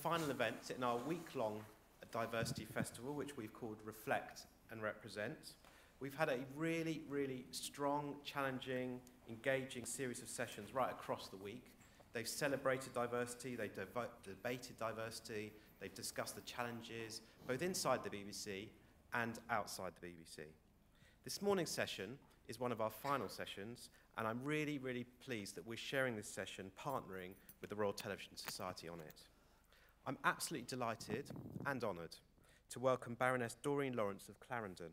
final event in our week-long diversity festival, which we've called Reflect and Represent. We've had a really, really strong, challenging, engaging series of sessions right across the week. They've celebrated diversity, they've debated diversity, they've discussed the challenges, both inside the BBC and outside the BBC. This morning's session is one of our final sessions, and I'm really, really pleased that we're sharing this session partnering with the Royal Television Society on it. I'm absolutely delighted and honoured to welcome Baroness Doreen Lawrence of Clarendon,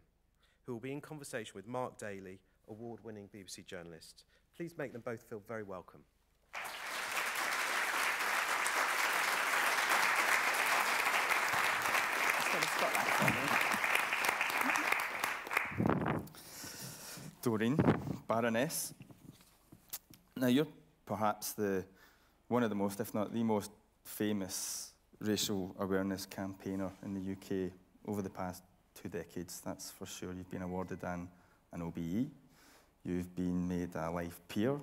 who will be in conversation with Mark Daly, award-winning BBC journalist. Please make them both feel very welcome. Doreen, Baroness. Now you're perhaps one of the most, if not the most, famous racial awareness campaigner in the UK over the past 2 decades, that's for sure. You've been awarded an OBE, you've been made a Life Peer,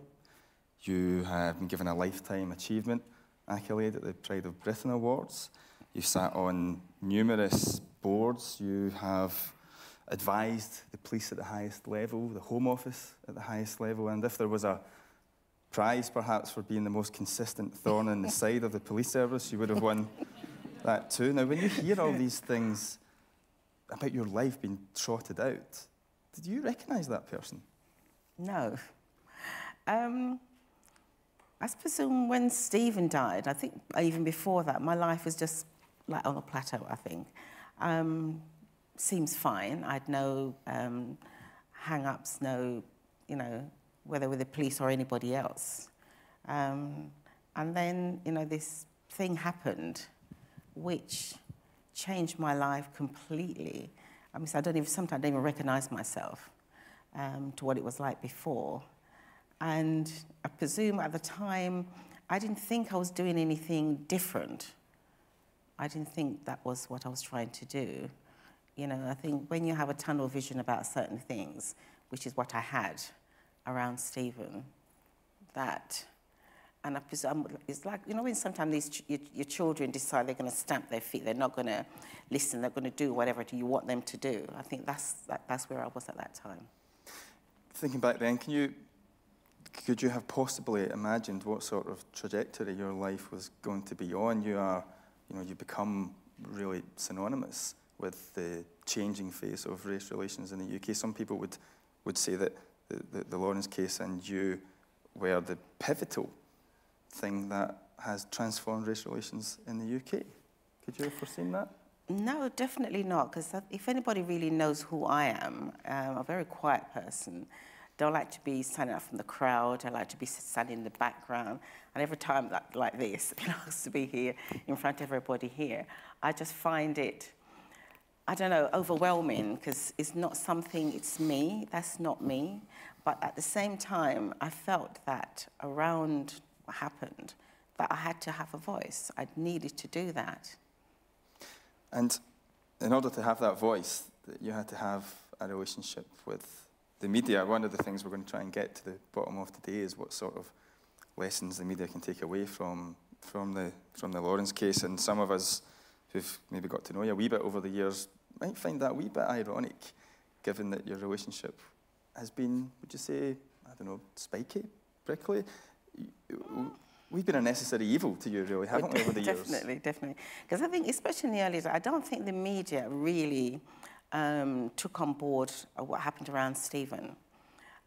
you have been given a Lifetime Achievement accolade at the Pride of Britain Awards, you've sat on numerous boards, you have advised the police at the highest level, the Home Office at the highest level, and if there was a prize perhaps for being the most consistent thorn in the side of the police service, you would have won that too. Now when you hear all these things about your life being trotted out, did you recognise that person? No. I presume when Stephen died, I think even before that, my life was just like on a plateau, I think. Seems fine. I'd no hang-ups, no, whether with the police or anybody else. And then, this thing happened which changed my life completely. I mean, sometimes I don't even recognise myself to what it was like before. And I presume at the time, I didn't think I was doing anything different. I didn't think that was what I was trying to do. I think when you have a tunnel vision about certain things, which is what I had around Stephen, and I presume, it's like, when sometimes your children decide they're going to stamp their feet, they're not going to listen, they're going to do whatever you want them to do. I think that's where I was at that time. Thinking back then, could you have possibly imagined what sort of trajectory your life was going to be on? You become really synonymous with the changing face of race relations in the UK. Some people would say that the Lawrence case and you were the pivotal thing that has transformed race relations in the UK. Could you have foreseen that? No, definitely not, because if anybody really knows who I am, I'm a very quiet person. Don't like to be standing out from the crowd. I like to be standing in the background. And every time like this, to be here in front of everybody here, I just find it, I don't know, overwhelming, because it's not something, it's me, that's not me. But at the same time, I felt that around what happened, that I had to have a voice. I needed to do that. And in order to have that voice, you had to have a relationship with the media. One of the things we're going to try and get to the bottom of today is what sort of lessons the media can take away from the Lawrence case. And some of us who've maybe got to know you a wee bit over the years might find that a wee bit ironic, given that your relationship has been, would you say, I don't know, spiky, prickly? We've been a necessary evil to you, really, haven't we, over the years? Definitely. Because I think, especially in the early days, I don't think the media really took on board what happened around Stephen.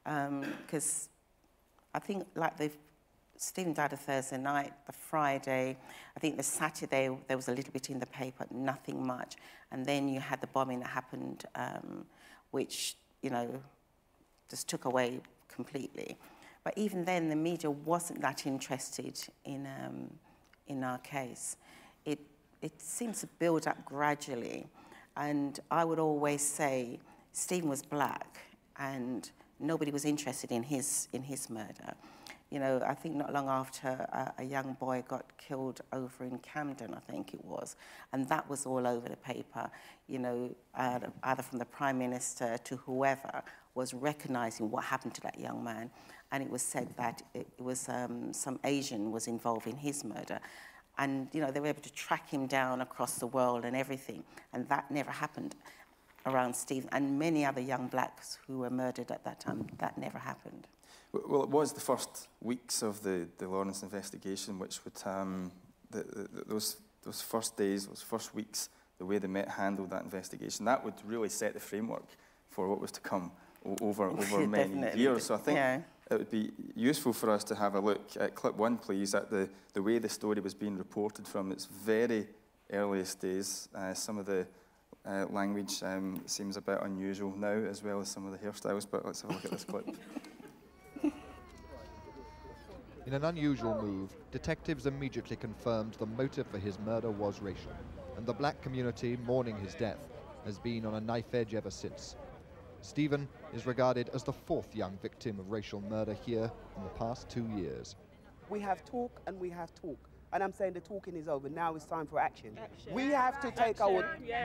Because I think, Stephen died a Thursday night, the Friday, I think the Saturday there was a little bit in the paper, nothing much. And then you had the bombing that happened, which, just took away completely. But even then, the media wasn't that interested in our case. It seems to build up gradually. And I would always say Stephen was black and nobody was interested in his murder. I think not long after a young boy got killed over in Camden, I think it was, and that was all over the paper, either from the Prime Minister to whoever was recognising what happened to that young man. And it was said that it was some Asian was involved in his murder. And, you know, they were able to track him down across the world and everything. And that never happened around Stephen. And many other young blacks who were murdered at that time, that never happened. Well, it was the first weeks of the Lawrence investigation, which would, those first days, those first weeks, the way the Met handled that investigation, that would really set the framework for what was to come over many years. So I think it would be useful for us to have a look at clip 1, please, at the way the story was being reported from its very earliest days. Some of the language seems a bit unusual now, as well as some of the hairstyles, but let's have a look at this clip. In an unusual move, detectives immediately confirmed the motive for his murder was racial, and the black community mourning his death has been on a knife edge ever since. Stephen is regarded as the 4th young victim of racial murder here in the past 2 years. We have talk and we have talk. And I'm saying the talking is over. Now it's time for action. We have to take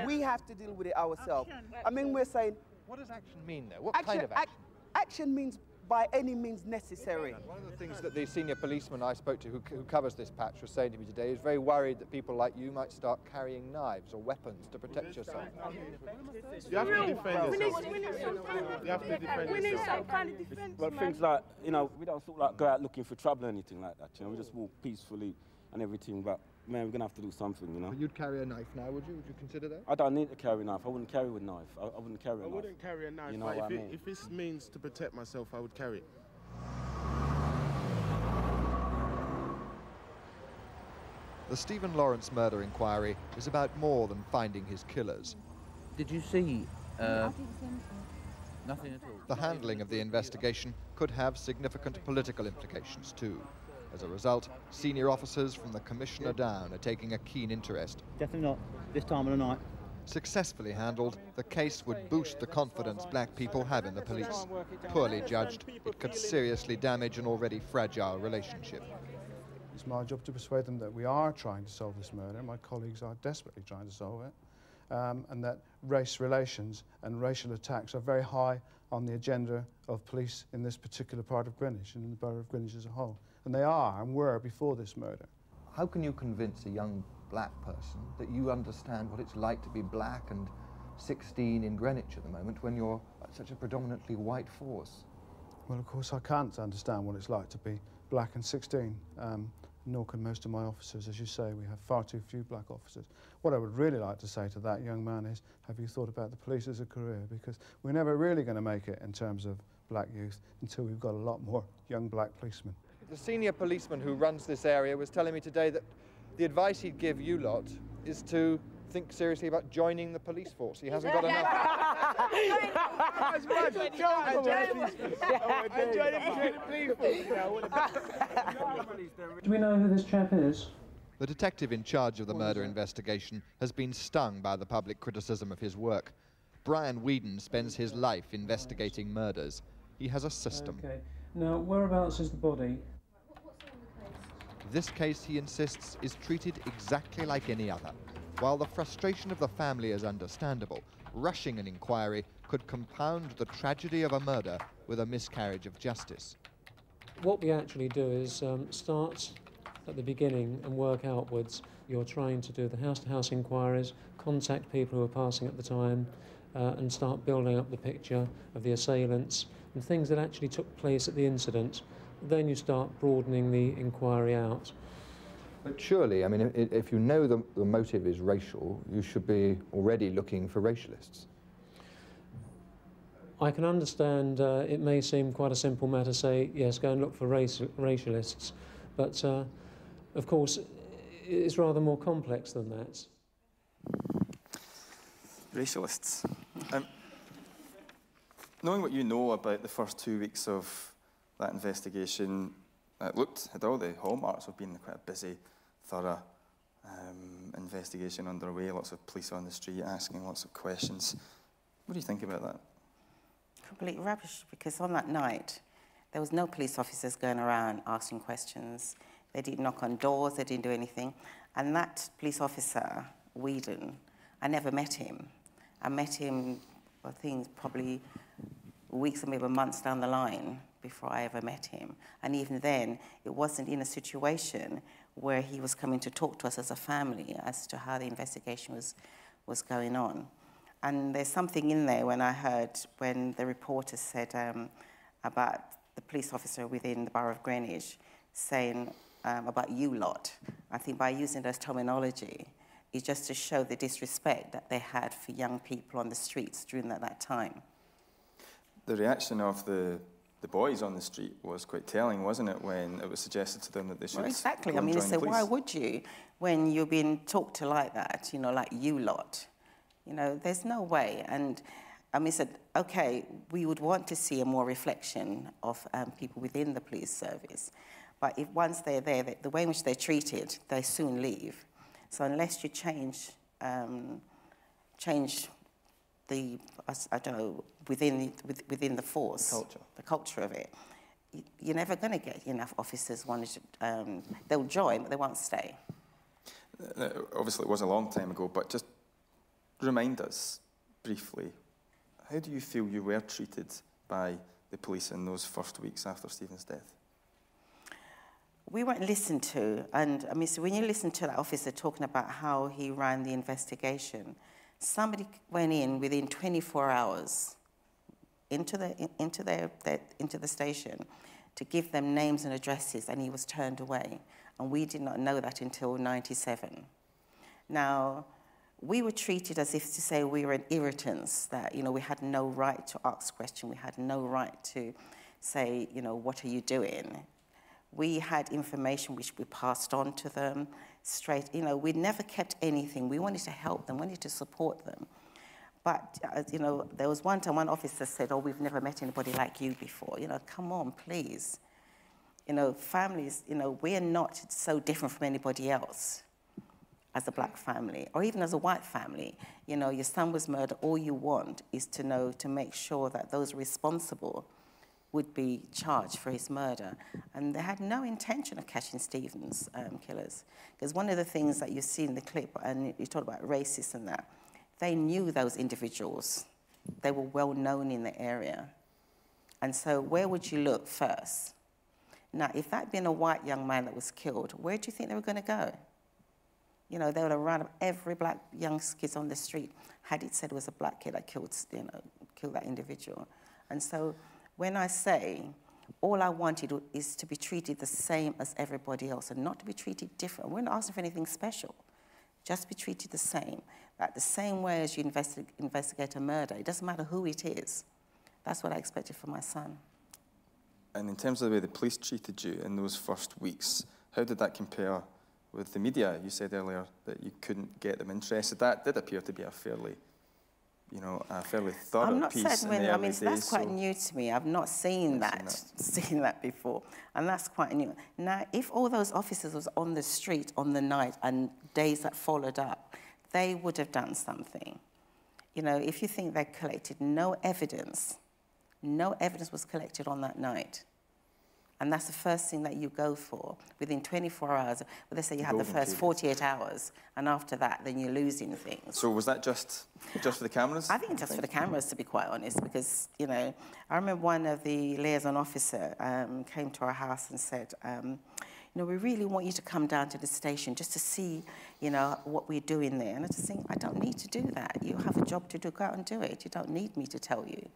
we have to deal with it ourselves. I mean, we're saying... What does action mean, though? What kind of action? Action means by any means necessary. One of the things that the senior policeman I spoke to who covers this patch was saying to me today is very worried that people like you might start carrying knives or weapons to protect yourself. You have to defend yourself. You have to defend yourself. But things like, you know, we don't sort of like go out looking for trouble or anything like that, you know, we just walk peacefully and everything, but man, we're going to have to do something, you know. But you'd carry a knife now, would you? Would you consider that? I don't need to carry a knife. I wouldn't carry a knife. I wouldn't carry a knife. I wouldn't carry a knife, you know but what I mean? if this means to protect myself, I would carry it. The Stephen Lawrence murder inquiry is about more than finding his killers. Did you see nothing at all? The handling of the investigation could have significant political implications too. As a result, senior officers from the Commissioner down are taking a keen interest. Definitely not this time of the night. Successfully handled, the case would boost the confidence black people have in the police. Poorly judged, it could seriously damage an already fragile relationship. It's my job to persuade them that we are trying to solve this murder. My colleagues are desperately trying to solve it. And that race relations and racial attacks are very high on the agenda of police in this particular part of Greenwich and in the borough of Greenwich as a whole. And they are and were before this murder. How can you convince a young black person that you understand what it's like to be black and 16 in Greenwich at the moment when you're such a predominantly white force? Well, of course, I can't understand what it's like to be black and 16, nor can most of my officers. As you say, we have far too few black officers. What I would really like to say to that young man is, have you thought about the police as a career? Because we're never really going to make it in terms of black youth until we've got a lot more young black policemen. The senior policeman who runs this area was telling me today that the advice he'd give you lot is to think seriously about joining the police force. He hasn't got enough. Do we know who this chap is? The detective in charge of the murder investigation has been stung by the public criticism of his work. Brian Whedon spends his life investigating murders. He has a system. Okay. Now, whereabouts is the body? This case, he insists, is treated exactly like any other. While the frustration of the family is understandable, rushing an inquiry could compound the tragedy of a murder with a miscarriage of justice. What we actually do is start at the beginning and work outwards. You're trying to do the house-to-house inquiries, contact people who are passing at the time, and start building up the picture of the assailants and things that actually took place at the incident. Then you start broadening the inquiry out. But surely, I mean, if you know the motive is racial, you should be already looking for racialists. I can understand it may seem quite a simple matter to say, yes, go and look for racialists, but of course it's rather more complex than that. Racialists. Knowing what you know about the first 2 weeks of that investigation, it had all the hallmarks of being quite a busy, thorough investigation underway, lots of police on the street asking lots of questions. What do you think about that? Complete rubbish, because on that night, there was no police officers going around asking questions. They didn't knock on doors, they didn't do anything. And that police officer, Whedon, I never met him. I met him, I think, probably weeks or maybe months down the line before I ever met him. And even then, it wasn't in a situation where he was coming to talk to us as a family as to how the investigation was going on. And there's something in there when I heard when the reporter said about the police officer within the Borough of Greenwich saying about you lot. I think by using those terminology, it's just to show the disrespect that they had for young people on the streets during that time. The reaction of the boys on the street was quite telling, wasn't it, when it was suggested to them that they should Well, exactly. go I and mean, join so the why police? would you, when you're being talked to like that, you know, like you lot? You know, there's no way. And I mean, said, okay, we would want to see a more reflection of people within the police service. But if once they're there, the way in which they're treated, they soon leave. So unless you change the, I don't know, within the force, the culture of it, you're never going to get enough officers. They'll join, but they won't stay. Obviously, it was a long time ago, but just remind us briefly, how do you feel you were treated by the police in those first weeks after Stephen's death? We weren't listened to, and I mean, so when you listen to that officer talking about how he ran the investigation, somebody went in within 24 hours into the station to give them names and addresses, and he was turned away, and we did not know that until '97. Now, we were treated as if to say we were irritants, that, you know, we had no right to ask questions, we had no right to say, you know, what are you doing? We had information which we passed on to them straight. You know, we never kept anything. We wanted to help them, wanted to support them. But, you know, there was one time one officer said, oh, we've never met anybody like you before. You know, come on, please. You know, families, you know, we're not so different from anybody else as a black family, or even as a white family. You know, your son was murdered. All you want is to know, to make sure that those responsible would be charged for his murder. And they had no intention of catching Stephen's killers. Because one of the things that you see in the clip, and you talk about racist and that, they knew those individuals. They were well known in the area. And so where would you look first? Now, if that had been a white young man that was killed, where do you think they were going to go? You know, they would have rounded up every black young kids on the street had it said it was a black kid that killed, you know, killed that individual. And so when I say all I wanted is to be treated the same as everybody else and not to be treated different, we're not asking for anything special, just be treated the same. Like the same way as you investigate a murder, it doesn't matter who it is. That's what I expected from my son. And in terms of the way the police treated you in those first weeks, how did that compare with the media? You said earlier that you couldn't get them interested. That did appear to be a fairly, you know, a fairly thorough I'm not piece certain in when, the I early mean, days, that's quite so new to me. I've not seen that before, and that's quite new. Now, if all those officers was on the street on the night and days that followed up, they would have done something. You know, if you think they collected no evidence was collected on that night. And that's the first thing that you go for within 24 hours. But they say you have the first 48 hours, and after that, then you're losing things. So was that just for the cameras? I think just for the cameras, to be quite honest, because, you know, I remember one of the liaison officer came to our house and said, you know, we really want you to come down to the station just to see, you know, what we're doing there. And I just think, I don't need to do that. You have a job to do, go out and do it. You don't need me to tell you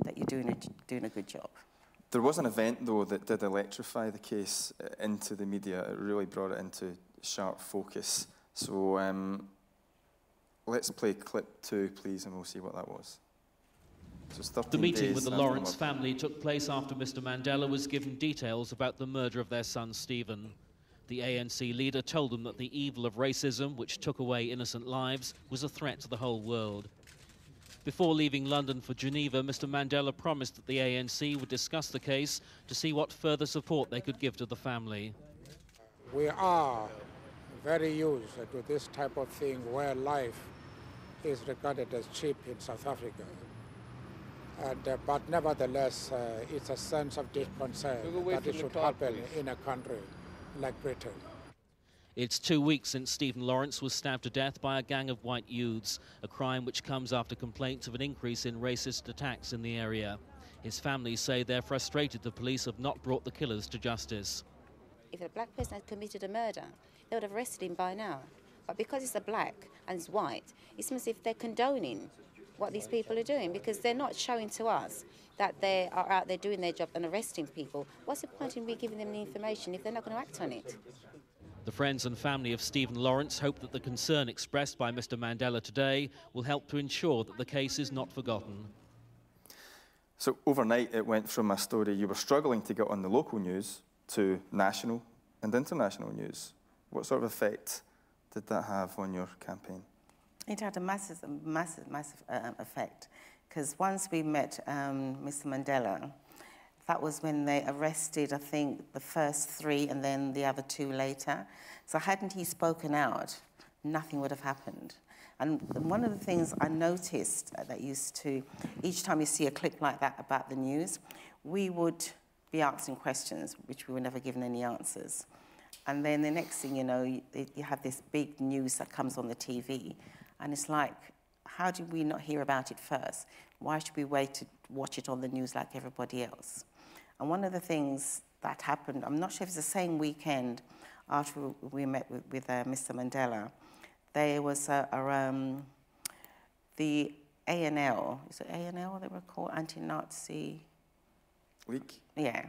that you're doing a good job. There was an event, though, that did electrify the case into the media. It really brought it into sharp focus. So let's play clip 2, please, and we'll see what that was. So the meeting with the Lawrence family took place after Mr. Mandela was given details about the murder of their son, Stephen. The ANC leader told them that the evil of racism, which took away innocent lives, was a threat to the whole world. Before leaving London for Geneva, Mr. Mandela promised that the ANC would discuss the case to see what further support they could give to the family. We are very used to this type of thing where life is regarded as cheap in South Africa. But nevertheless, it's a sense of deep concern that it should happen in a country like Britain. It's 2 weeks since Stephen Lawrence was stabbed to death by a gang of white youths, a crime which comes after complaints of an increase in racist attacks in the area. His family say they're frustrated the police have not brought the killers to justice. if a black person had committed a murder, they would have arrested him by now. But because it's a black and it's white, it seems as if they're condoning what these people are doing, because they're not showing to us that they are out there doing their job and arresting people. What's the point in me giving them the information if they're not going to act on it? The friends and family of Stephen Lawrence hope that the concern expressed by Mr. Mandela today will help to ensure that the case is not forgotten. So overnight it went from a story you were struggling to get on the local news to national and international news. What sort of effect did that have on your campaign? It had a massive effect, because once we met Mr. Mandela, that was when they arrested, I think, the first 3 and then the other 2 later. So hadn't he spoken out, nothing would have happened. And one of the things I noticed that used to, each time you see a clip like that about the news, we would be asking questions, which we were never given any answers. And then the next thing you know, you have this big news that comes on the TV, and it's like, how did we not hear about it first? Why should we wait to watch it on the news like everybody else? And one of the things that happened, I'm not sure if it's the same weekend after we met with Mr. Mandela, there was the ANL, is it ANL they were called, Anti-Nazi? League? Yeah.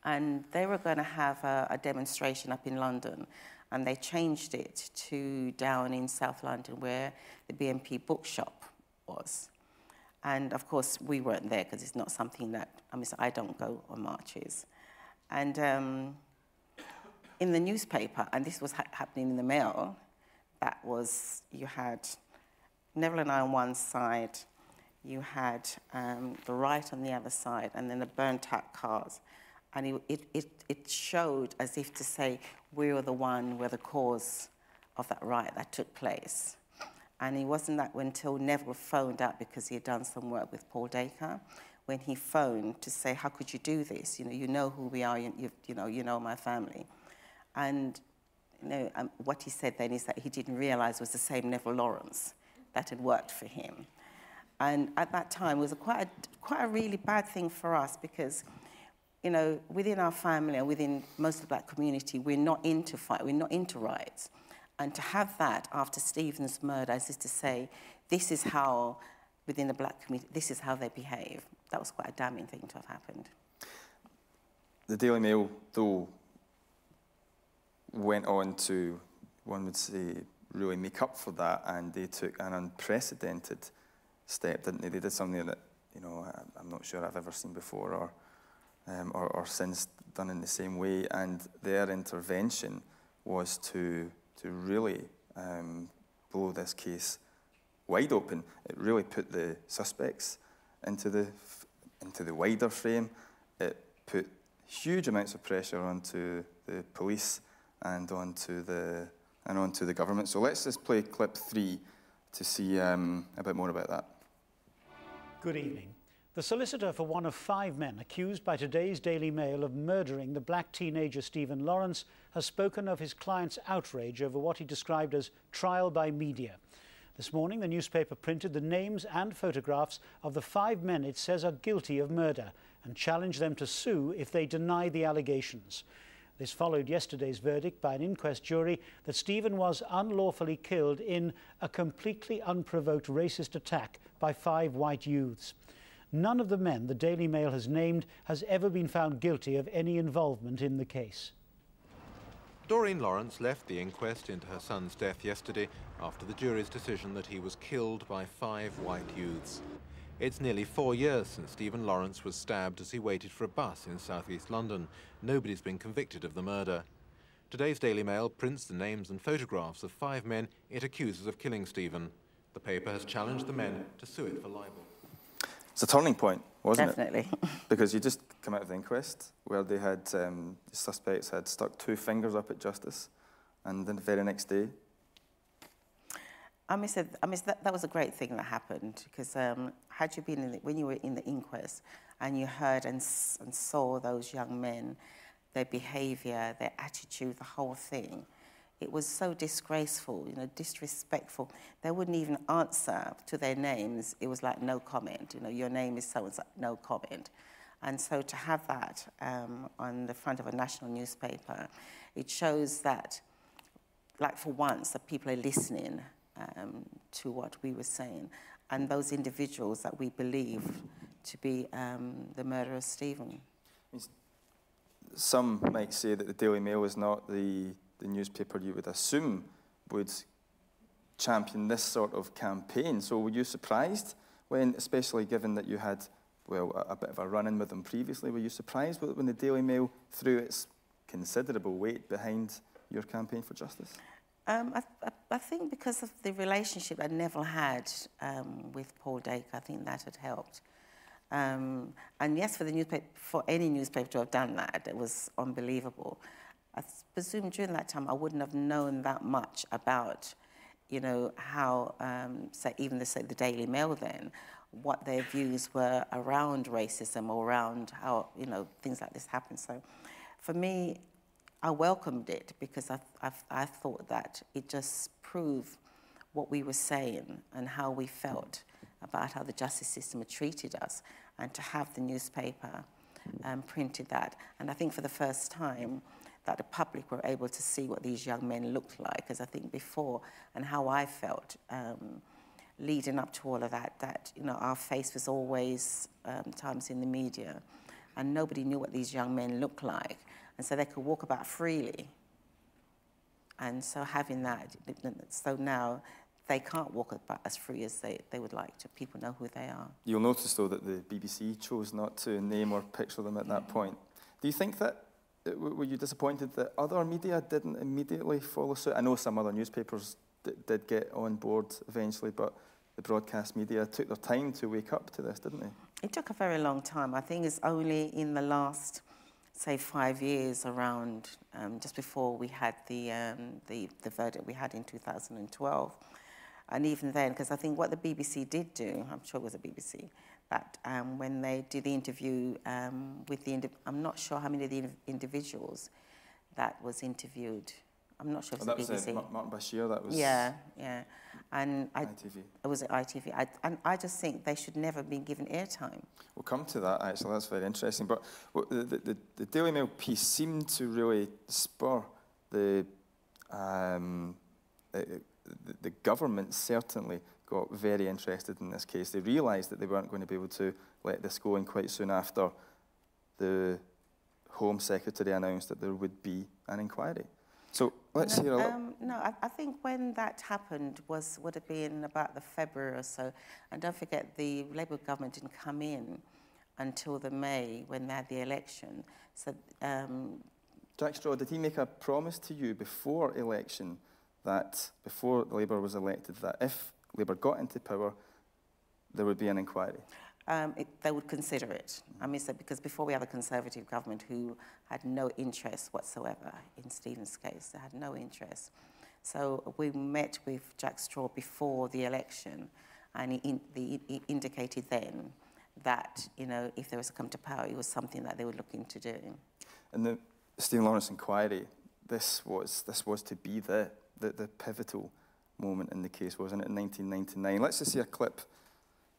And they were going to have a demonstration up in London, and they changed it to down in South London where the BNP bookshop was. And of course, we weren't there because it's not something that, I don't go on marches. And in the newspaper, and this was happening in the Mail, that was, you had Neville and I on one side, you had the right on the other side, and then the burnt out cars. And it showed as if to say, we were the cause of that riot that took place. And it wasn't that until Neville phoned up, because he had done some work with Paul Dacre, when he phoned to say, how could you do this? You know who we are, you know my family. And what he said then is that he didn't realise was the same Neville Lawrence that had worked for him. And at that time, it was quite a really bad thing for us, because within our family and within most of the black community, we're not into fight, we're not into riots. And to have that after Stephen's murder, as is to say, this is how, within the black community, this is how they behave. That was quite a damning thing to have happened. The Daily Mail, though, went on to, one would say, really make up for that, and they took an unprecedented step, didn't they? They did something that, I'm not sure I've ever seen before or since done in the same way, and their intervention was to really blow this case wide open. It really put the suspects into the wider frame. It put huge amounts of pressure onto the police and onto the government. So let's just play clip 3 to see a bit more about that. Good evening. The solicitor for one of 5 men accused by today's Daily Mail of murdering the black teenager Stephen Lawrence has spoken of his client's outrage over what he described as trial by media. This morning, the newspaper printed the names and photographs of the 5 men it says are guilty of murder and challenged them to sue if they deny the allegations. This followed yesterday's verdict by an inquest jury that Stephen was unlawfully killed in a completely unprovoked racist attack by 5 white youths. None of the men the Daily Mail has named has ever been found guilty of any involvement in the case. Doreen Lawrence left the inquest into her son's death yesterday after the jury's decision that he was killed by 5 white youths. It's nearly 4 years since Stephen Lawrence was stabbed as he waited for a bus in southeast London. Nobody's been convicted of the murder. Today's Daily Mail prints the names and photographs of 5 men it accuses of killing Stephen. The paper has challenged the men to sue it for libel. It's a turning point, wasn't it? Definitely. Because you just come out of the inquest where they had, the suspects had stuck 2 fingers up at justice, and then the very next day. That was a great thing that happened, because had you been when you were in the inquest and you heard and saw those young men, their behaviour, their attitude, the whole thing, it was so disgraceful, disrespectful. They wouldn't even answer to their names. It was like no comment. Your name is so-and-so, no comment. And so to have that on the front of a national newspaper, it shows that, like for once, that people are listening to what we were saying, and those individuals that we believe to be the murderer of Stephen. Some might say that the Daily Mail is not the newspaper you would assume would champion this sort of campaign. So were you surprised when, especially given that you had, well, a bit of a run-in with them previously, were you surprised when the Daily Mail threw its considerable weight behind your campaign for justice? I think because of the relationship that Neville had with Paul Dacre, I think that had helped. And yes, for the newspaper, for any newspaper to have done that, it was unbelievable. I presume during that time I wouldn't have known that much about, you know, how, say, even the Daily Mail then, what their views were around racism or around how, you know, things like this happen. So for me, I welcomed it because I thought that it just proved what we were saying and how we felt about how the justice system had treated us, and to have the newspaper printed that. And I think for the first time that the public were able to see what these young men looked like, because I think before, and how I felt leading up to all of that, that, you know, our face was always times in the media, and nobody knew what these young men looked like, and so they could walk about freely. And so having that, so now they can't walk about as free as they would like to. People know who they are. You'll notice, though, that the BBC chose not to name or picture them at that point. Do you think that, were you disappointed that other media didn't immediately follow suit? I know some other newspapers did get on board eventually, but the broadcast media took their time to wake up to this, didn't they? It took a very long time. I think it's only in the last, say, 5 years, around just before we had the verdict we had in 2012. And even then, because I think what the BBC did do, I'm sure it was the BBC, that when they did the interview with the, I'm not sure how many of the individuals that was interviewed. I'm not sure if it was the BBC. Mark Bashir, that was... Yeah, yeah. And ITV. It was at ITV. And I just think they should never have been given airtime. We'll come to that, actually. That's very interesting. But the Daily Mail piece seemed to really spur the government certainly got very interested in this case. They realised that they weren't going to be able to let this go, and quite soon after, the Home Secretary announced that there would be an inquiry. So let's hear a little. No, I think when that happened would have been about the February or so. And don't forget, the Labour government didn't come in until the May when they had the election. So Jack Straw, did he make a promise to you before election that, before Labour was elected, that if Labour got into power, there would be an inquiry? They would consider it. I mean, so because before we had a Conservative government who had no interest whatsoever in Stephen's case, they had no interest. So we met with Jack Straw before the election, and he indicated then that, you know, if they was to come to power, it was something that they were looking to do. And the Stephen Lawrence inquiry, this was to be the pivotal moment in the case, wasn't it, in 1999? Let's just see a clip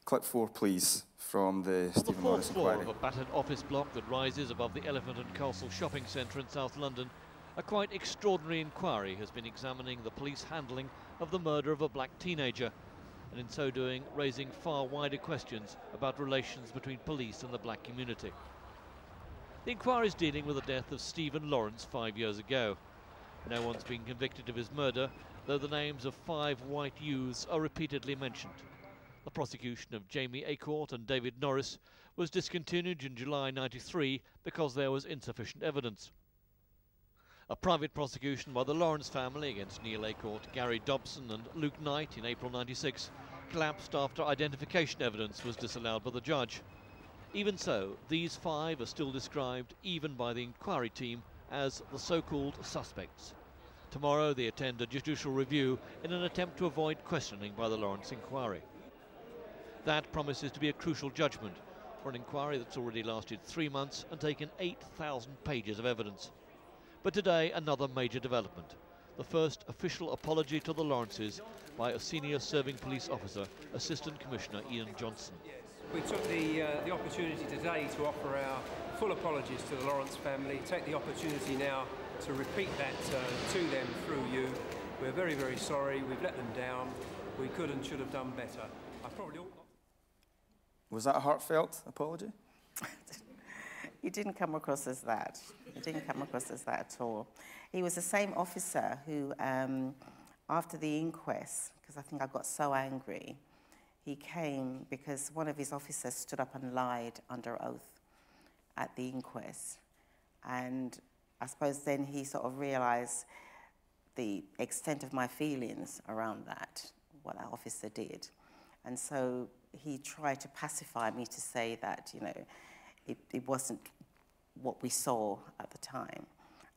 4, please, from the Stephen Lawrence inquiry. On the fourth floor of a battered office block that rises above the Elephant and Castle shopping centre in South London, a quite extraordinary inquiry has been examining the police handling of the murder of a black teenager, and in so doing raising far wider questions about relations between police and the black community. The inquiry is dealing with the death of Stephen Lawrence 5 years ago. No one's been convicted of his murder, though the names of 5 white youths are repeatedly mentioned. The prosecution of Jamie Acorte and David Norris was discontinued in July '93 because there was insufficient evidence. A private prosecution by the Lawrence family against Neil Acorte, Gary Dobson and Luke Knight in April '96 collapsed after identification evidence was disallowed by the judge. Even so, these 5 are still described, even by the inquiry team, as the so-called suspects. Tomorrow they attend a judicial review in an attempt to avoid questioning by the Lawrence inquiry. That promises to be a crucial judgment for an inquiry that's already lasted 3 months and taken 8,000 pages of evidence. But today, another major development. The first official apology to the Lawrences by a senior serving police officer, Assistant Commissioner Ian Johnson. We took the opportunity today to offer our full apologies to the Lawrence family, take the opportunity now to repeat that to them through you. We're very, very sorry. We've let them down. We could and should have done better. I probably ought not. Was that a heartfelt apology? He didn't come across as that. He didn't come across as that at all. He was the same officer who, after the inquest, because I think I got so angry, he came because one of his officers stood up and lied under oath at the inquest. And I suppose then he sort of realised the extent of my feelings around that, what that officer did. And so he tried to pacify me to say that, you know, it wasn't what we saw at the time.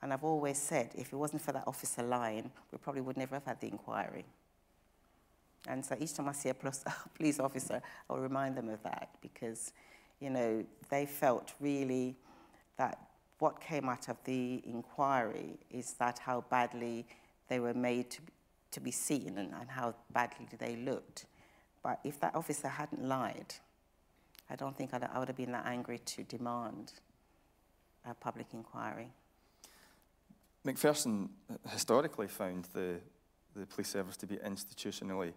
And I've always said, if it wasn't for that officer lying, we probably would never have had the inquiry. And so each time I see a police officer, I'll remind them of that because, you know, they felt really that what came out of the inquiry is that how badly they were made to be seen and how badly they looked. But if that officer hadn't lied, I don't think I would have been that angry to demand a public inquiry. McPherson historically found the police service to be institutionally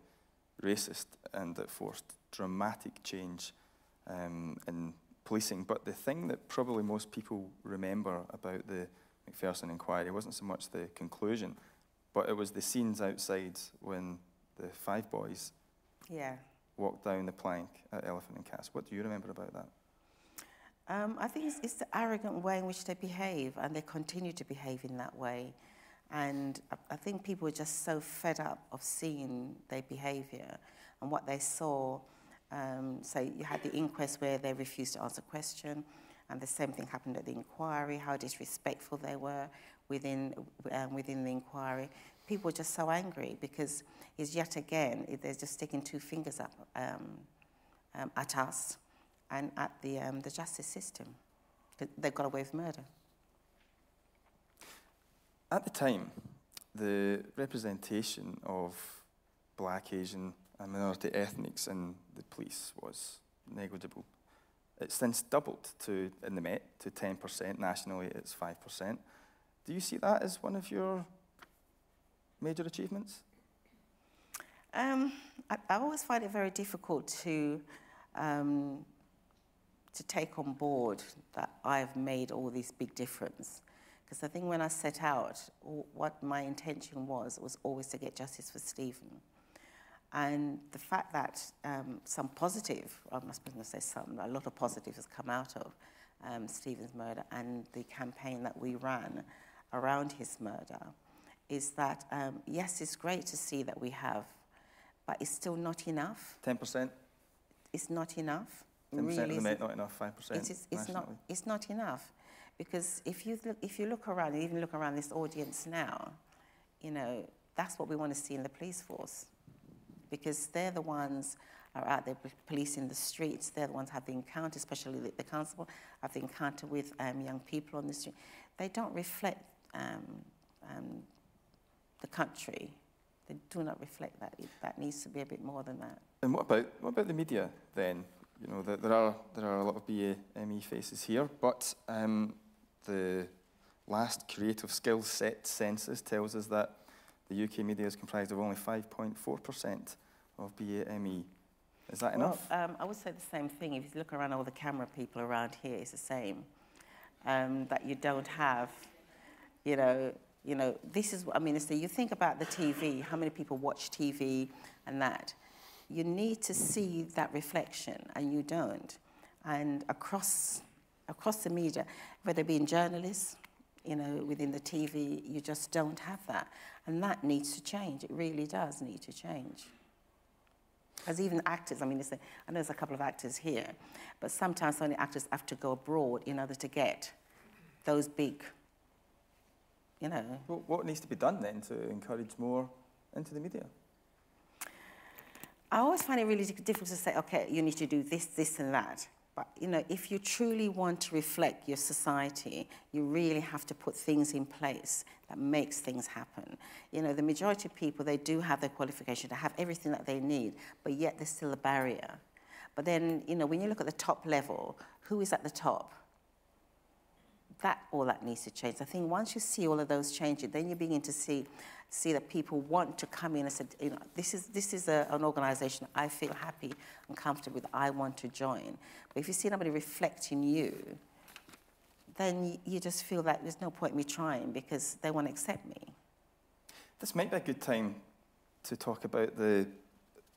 racist, and it forced dramatic change in policing. But the thing that probably most people remember about the McPherson inquiry wasn't so much the conclusion, but it was the scenes outside when the 5 boys walked down the plank at Elephant and Castle. What do you remember about that? I think it's the arrogant way in which they behave, and they continue to behave in that way. And I think people were just so fed up of seeing their behaviour and what they saw. So you had the inquest where they refused to answer a question, and the same thing happened at the inquiry, how disrespectful they were within the inquiry. People were just so angry because it's yet again, they're just sticking 2 fingers up at us and at the justice system. They got away with murder. At the time, the representation of black, Asian and minority ethnics in the police was negligible. It's since doubled in the Met to 10%. Nationally, it's 5%. Do you see that as one of your major achievements? I always find it very difficult to take on board that I've made all this big difference. Because I think when I set out, what my intention was always to get justice for Stephen. And the fact that some positive, I'm not supposed to say some, a lot of positive has come out of Stephen's murder and the campaign that we ran around his murder is that, yes, it's great to see that we have, but it's still not enough. 10%? It's not enough. 10% really of the Met, not enough, 5% It's not enough. Because if you look around, and even look around this audience now, you know, that's what we want to see in the police force. Because they're the ones are out there policing the streets. They're the ones who have the encounter, especially the constable, have the encounter with young people on the street. They don't reflect the country. They do not reflect that. That needs to be a bit more than that. And what about the media then? You know, there are a lot of BAME faces here, but the last creative skills set census tells us that the UK media is comprised of only 5.4% of BAME. Is that enough? I would say the same thing. If you look around all the camera people around here, it's the same. That you don't have, you know, this is what I mean. So you think about the TV, how many people watch TV and that. You need to see that reflection, and you don't. And across the media, whether it be in journalists, you know, within the TV, you just don't have that. And that needs to change. It really does need to change. As even actors, I mean, I know there's a couple of actors here, but sometimes only actors have to go abroad in order to get those big, you know. Well, what needs to be done then to encourage more into the media? I always find it really difficult to say, okay, you need to do this, this, and that. But, you know, if you truly want to reflect your society, you really have to put things in place that makes things happen. You know, the majority of people, they do have their qualification, they have everything that they need, but yet there's still a barrier. But then, you know, when you look at the top level, who is at the top? All that needs to change. I think once you see all of those changes, then you begin to see that people want to come in and say, you know, this is an organisation I feel happy and comfortable with, I want to join. But if you see nobody reflecting you, then you just feel that there's no point in me trying because they won't accept me. This might be a good time to talk about the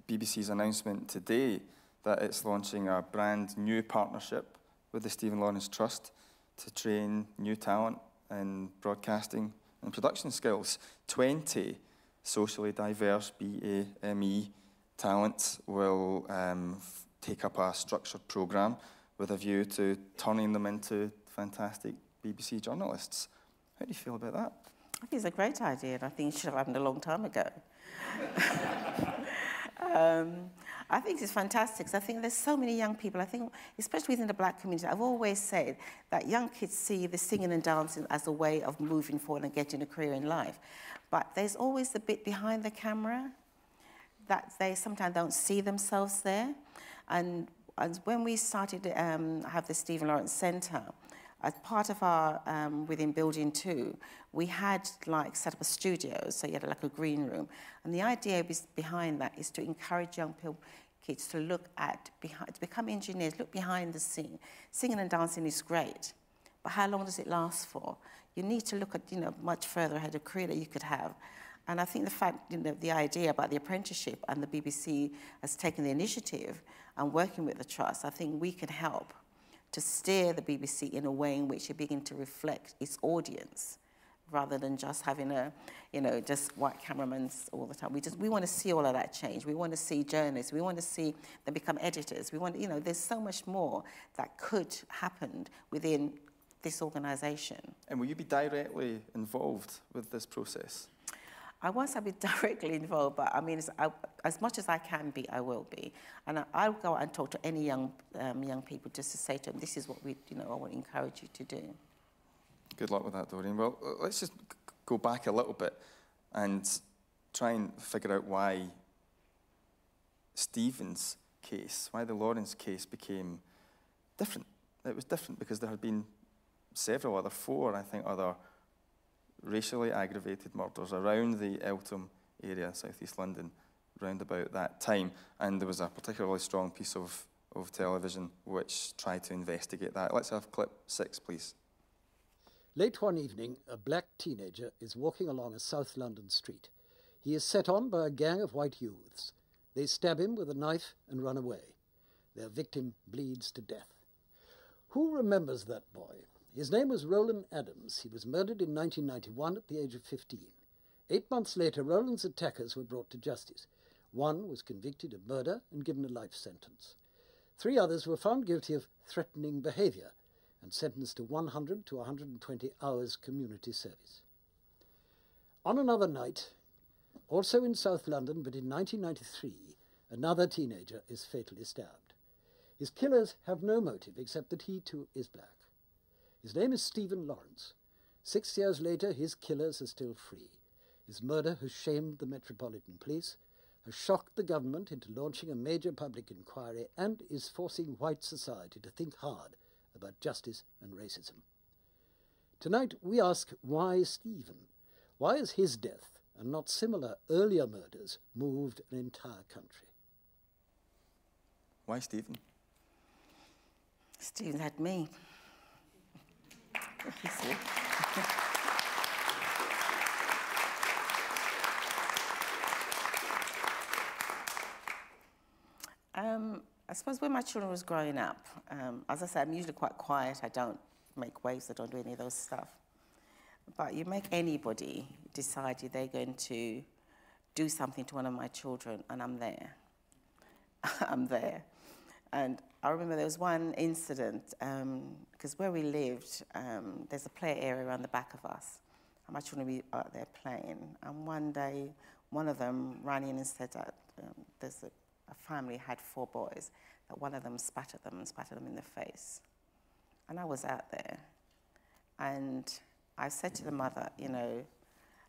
BBC's announcement today that it's launching a brand new partnership with the Stephen Lawrence Trust to train new talent in broadcasting and production skills. 20 socially diverse BAME talents will take up a structured programme with a view to turning them into fantastic BBC journalists. How do you feel about that? I think it's a great idea, and I think it should have happened a long time ago. I think it's fantastic. I think there's so many young people, I think, especially within the black community, I've always said that young kids see the singing and dancing as a way of moving forward and getting a career in life. But there's always the bit behind the camera that they sometimes don't see themselves there. And when we started to have the Stephen Lawrence Centre, as part of our, within Building 2, we had like set up a studio, so you had like a green room. And the idea behind that is to encourage young kids to look at, to become engineers, look behind the scene. Singing and dancing is great, but how long does it last for? You need to look at, you know, much further ahead, a career that you could have. And I think the fact, you know, the idea about the apprenticeship and the BBC has taken the initiative and working with the Trust, I think we can help to steer the BBC in a way in which it begin to reflect its audience, rather than just having a, you know, just white cameramen all the time. We want to see all of that change. We want to see journalists. We want to see them become editors. We want, you know, there's so much more that could happen within this organisation. And will you be directly involved with this process? I won't be directly involved, but I mean, as much as I can be, I will be. And I'll go out and talk to any young people just to say to them, this is what we, you know, I want to encourage you to do. Good luck with that, Doreen. Well, let's just go back a little bit and try and figure out why Stephen's case, why the Lawrence case became different. It was different because there had been several other, 4, I think, other racially aggravated murders around the Eltham area, South East London, round about that time. And there was a particularly strong piece of television which tried to investigate that. Let's have clip 6, please. Late one evening, a black teenager is walking along a South London street. He is set on by a gang of white youths. They stab him with a knife and run away. Their victim bleeds to death. Who remembers that boy? His name was Roland Adams. He was murdered in 1991 at the age of 15. 8 months later, Roland's attackers were brought to justice. One was convicted of murder and given a life sentence. 3 others were found guilty of threatening behaviour and sentenced to 100 to 120 hours community service. On another night, also in South London, but in 1993, another teenager is fatally stabbed. His killers have no motive except that he too is black. His name is Stephen Lawrence. 6 years later, his killers are still free. His murder has shamed the Metropolitan Police, has shocked the government into launching a major public inquiry, and is forcing white society to think hard about justice and racism. Tonight, we ask, why Stephen? Why has his death, and not similar earlier murders, moved an entire country? Why Stephen? Stephen had me. I suppose when my children was growing up, as I said, I'm usually quite quiet. I don't make waves. I don't do any of those stuff. But you make anybody decide they're going to do something to one of my children, and I'm there. I'm there. And I remember there was one incident, because where we lived, there's a play area around the back of us. And my children were out there playing. And one day, one of them ran in and said that there's a family had 4 boys, that one of them spat at them and spat at them in the face. And I was out there. And I said to the mother, you know,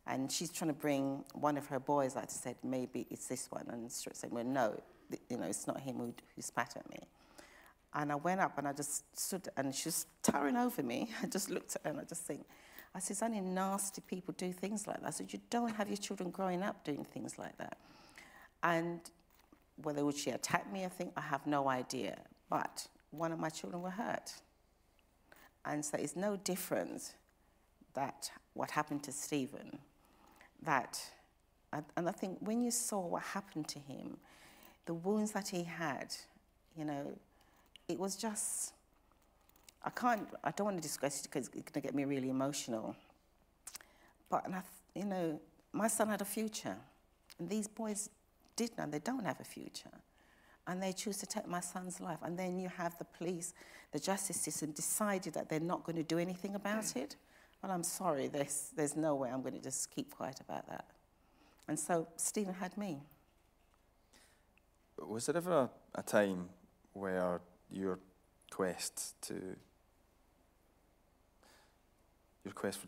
And she's trying to bring one of her boys out, said, maybe it's this one. And Stuart said, well, no, it's not him who spat at me. And I went up and I just stood, and she was towering over me. I just looked at her and I just think, I said, only nasty people do things like that. I said, you don't have your children growing up doing things like that. And whether would she attack me, I have no idea. But one of my children were hurt. And so it's no different that what happened to Stephen, and I think when you saw what happened to him, the wounds that he had, it was just, I don't want to discuss it because it's going to get me really emotional. But, my son had a future. And these boys didn't, they don't have a future. And they choose to take my son's life. And then you have the police, the justice system decided that they're not going to do anything about it. Well, I'm sorry, there's no way I'm going to just keep quiet about that. And so Stephen had me. Was there ever a time where your quest for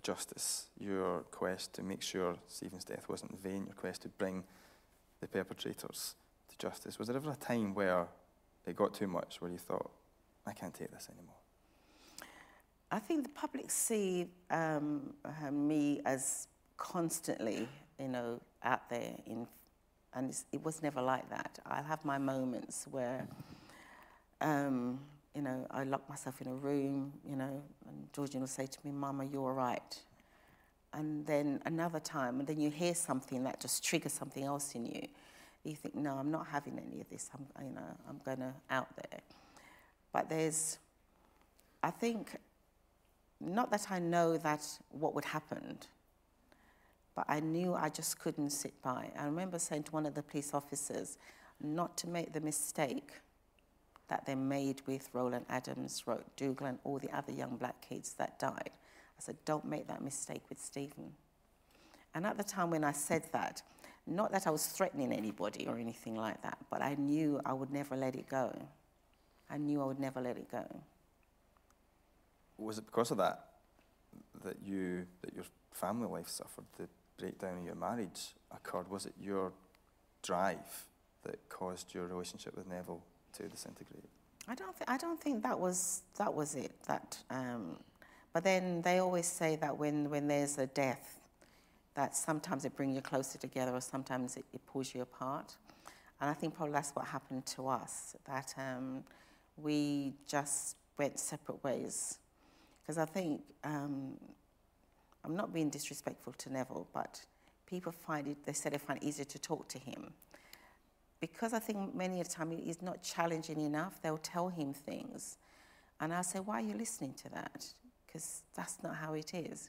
justice, your quest to make sure Stephen's death wasn't in vain, your quest to bring the perpetrators to justice, was there ever a time where it got too much, where you thought, I can't take this anymore? I think the public see me as constantly, out there, and it was never like that. I'll have my moments where, I lock myself in a room, and Georgina will say to me, Mama, you're all right. And then another time, and then you hear something that just triggers something else in you. You think, no, I'm not having any of this. I'm going to out there. But I think, not that I know that what would happen, but I knew I just couldn't sit by. I remember saying to one of the police officers not to make the mistake that they made with Roland Adams, Dougal, and all the other young black kids that died. I said, don't make that mistake with Stephen. And at the time when I said that, not that I was threatening anybody or anything like that, but I knew I would never let it go. I knew I would never let it go. Was it because of that your family life suffered, the breakdown of your marriage occurred? Was it your drive that caused your relationship with Neville to disintegrate? I don't think that was it. But then they always say that when there's a death, that sometimes it brings you closer together, or sometimes it pulls you apart. And I think probably that's what happened to us. That we just went separate ways. Because I think, I'm not being disrespectful to Neville, but people they said they find it easier to talk to him. Because I think many a time he's not challenging enough, they'll tell him things. And I'll say, why are you listening to that? Because that's not how it is.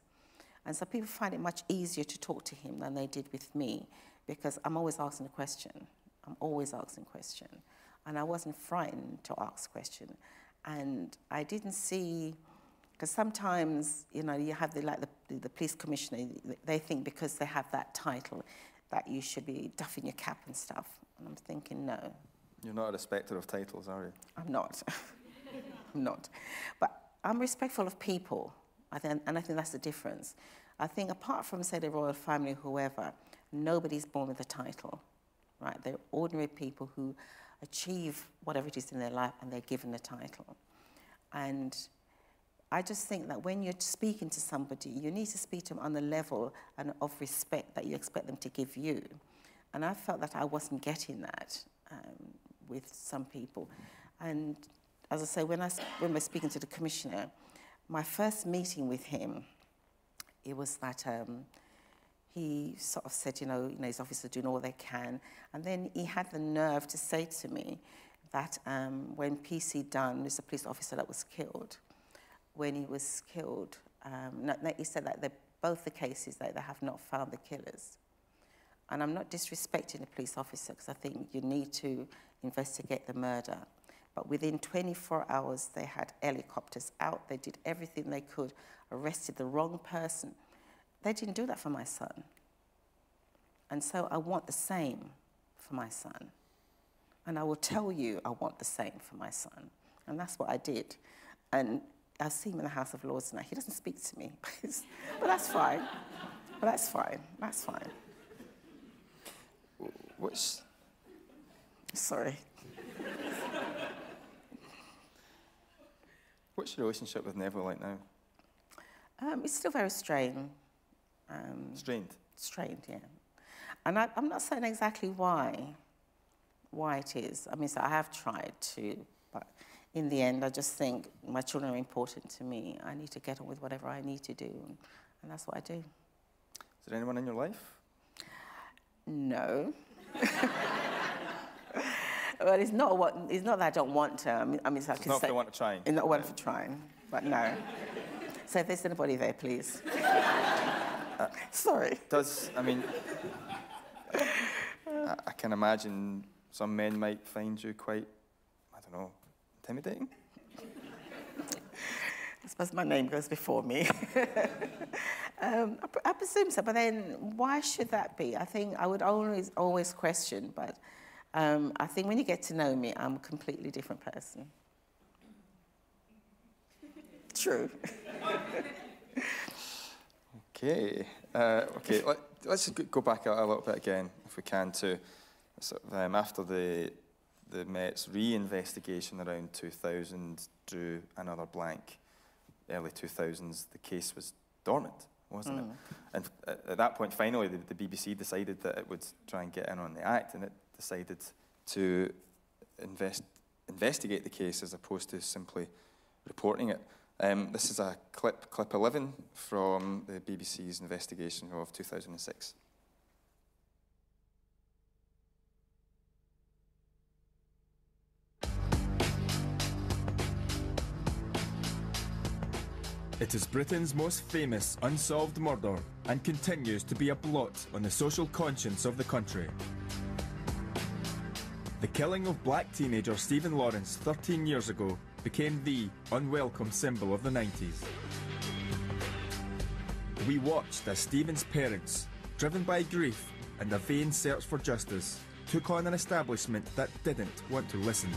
And so people find it much easier to talk to him than they did with me, because I'm always asking a question. I'm always asking a question. And I wasn't frightened to ask a question. And I didn't see, because sometimes, you have the police commissioner, they think because they have that title that you should be duffing your cap and stuff. And I'm thinking, no. You're not a respecter of titles, are you? I'm not. I'm not. But I'm respectful of people, and I think that's the difference. I think apart from, say, the royal family, whoever, nobody's born with a title, right? They're ordinary people who achieve whatever it is in their life, and they're given a title. And I just think that when you're speaking to somebody, you need to speak to them on the level of respect that you expect them to give you. And I felt that I wasn't getting that with some people. And as I say, when we're speaking to the commissioner, my first meeting with him, it was that he sort of said, his officers are doing all they can. And then he had the nerve to say to me that when PC Dunn, who's a police officer that was killed, when he was killed, he said that both the cases, that they have not found the killers. And I'm not disrespecting the police officer, because I think you need to investigate the murder. But within 24 hours, they had helicopters out. They did everything they could, arrested the wrong person. They didn't do that for my son. And so I want the same for my son. And I will tell you I want the same for my son. And that's what I did. And I see him in the House of Lords now. He doesn't speak to me, but that's fine. Well, that's fine. That's fine. What's... Sorry. What's your relationship with Neville like now? It's still very strained. Strained? Strained, yeah. And I'm not saying exactly why it is. I mean, so I have tried to, but in the end, I just think my children are important to me. I need to get on with whatever I need to do, and that's what I do. Is there anyone in your life? No. Well, it's not that I don't want to. I mean, so I it's can not say, if they want to try. It's not one for trying, but no. So if there's anybody there, please. Sorry. I mean, I can imagine some men might find you quite, I don't know, intimidating? I suppose my name goes before me. I presume so, but then why should that be? I think I would always question, but I think when you get to know me, I'm a completely different person. True. Okay. Let's just go back a little bit again, if we can, to sort of, after the Met's re-investigation around 2000 drew another blank. Early 2000s, the case was dormant, wasn't it? And at that point, finally, the BBC decided that it would try and get in on the act, and it decided to investigate the case as opposed to simply reporting it. This is a clip 11 from the BBC's investigation of 2006. It is Britain's most famous unsolved murder and continues to be a blot on the social conscience of the country. The killing of black teenager Stephen Lawrence 13 years ago became the unwelcome symbol of the 90s. We watched as Stephen's parents, driven by grief and a vain search for justice, took on an establishment that didn't want to listen.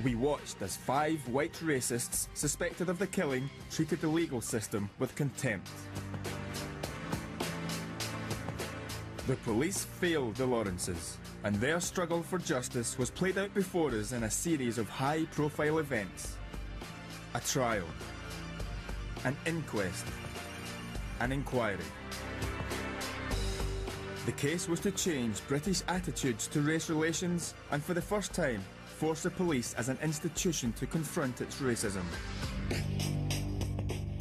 We watched as 5 white racists suspected of the killing treated the legal system with contempt. The police failed the Lawrences, and their struggle for justice was played out before us in a series of high-profile events. A trial, an inquest, an inquiry. The case was to change British attitudes to race relations, and for the first time, force the police as an institution to confront its racism.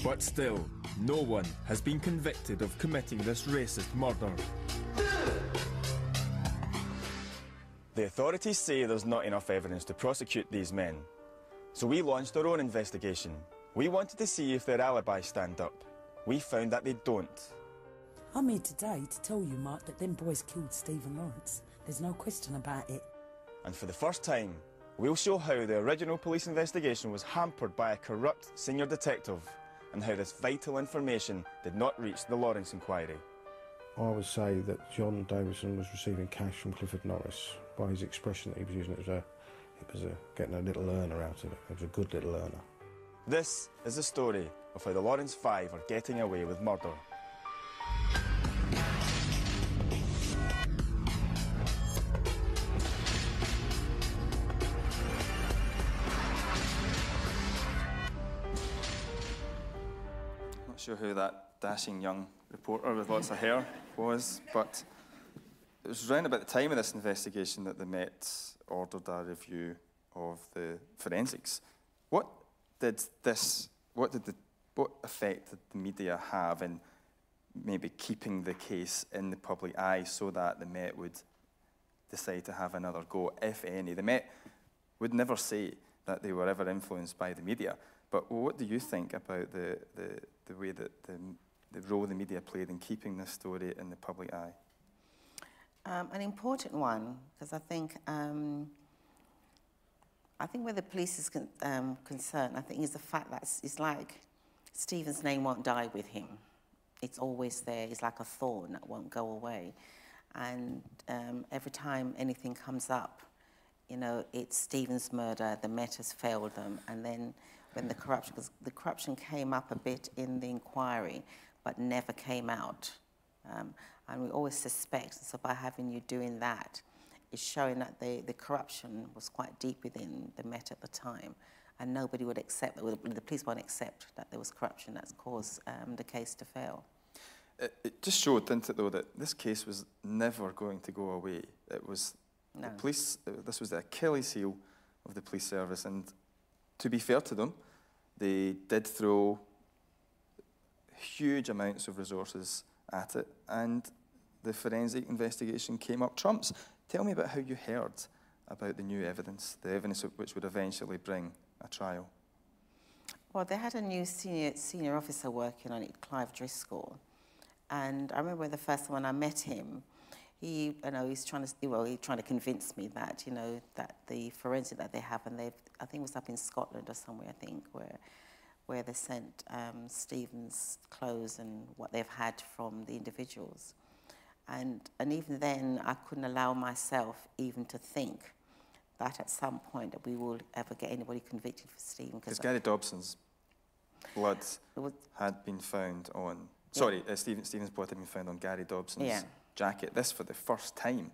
But still, no one has been convicted of committing this racist murder. The authorities say there's not enough evidence to prosecute these men. So we launched our own investigation. We wanted to see if their alibis stand up. We found that they don't. I'm here today to tell you, Mark, that them boys killed Stephen Lawrence. There's no question about it. And for the first time, we'll show how the original police investigation was hampered by a corrupt senior detective and how this vital information did not reach the Lawrence inquiry. I would say that John Davison was receiving cash from Clifford Norris. By his expression that he was using, it was getting a little earner out of it. It was a good little earner. This is the story of how the Lawrence Five are getting away with murder. Not sure who that dashing young reporter with lots of hair was, but it was around about the time of this investigation that the Met ordered a review of the forensics. What effect did the media have in maybe keeping the case in the public eye so that the Met would decide to have another go, if any? The Met would never say that they were ever influenced by the media, but what do you think about the way that the role the media played in keeping this story in the public eye? An important one, because I think where the police is concerned, I think is the fact that it's like Stephen's name won't die with him. It's always there. It's like a thorn that won't go away. And every time anything comes up, you know, it's Stephen's murder, the Met has failed them, and then when the corruption, because the corruption came up a bit in the inquiry, but never came out. And we always suspect, so by having you doing that, it's showing that the corruption was quite deep within the Met at the time, and nobody would accept, the police won't accept that there was corruption that's caused the case to fail. It just showed, didn't it, though, that this case was never going to go away. It was the police, this was the Achilles heel of the police service, and to be fair to them, they did throw huge amounts of resources at it, and the forensic investigation came up trumps. Tell me about how you heard about the new evidence, the evidence which would eventually bring a trial. Well, they had a new senior officer working on it, Clive Driscoll, and I remember the first time when I met him, he's trying to convince me that, that the forensic that they have, and I think it was up in Scotland or somewhere, I think, where they sent Stephen's clothes and what they've had from the individuals. And even then, I couldn't allow myself even to think that at some point that we will ever get anybody convicted for Stephen. Because Gary Dobson's blood had been found on, Stephen's blood had been found on Gary Dobson's jacket. This, for the first time,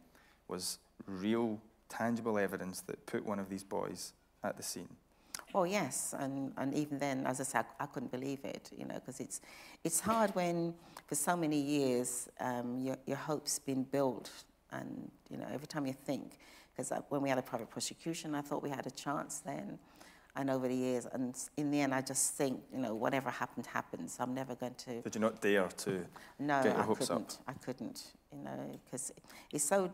was real, tangible evidence that put one of these boys at the scene. Well, yes, and even then, as I said, I couldn't believe it, because it's hard when, for so many years, your hope's been built, and, every time you think, because when we had a private prosecution, I thought we had a chance then, and over the years, and in the end, I just think, whatever happened, happens. I'm never going to... Did you not dare to get your hopes up? I couldn't, because it's so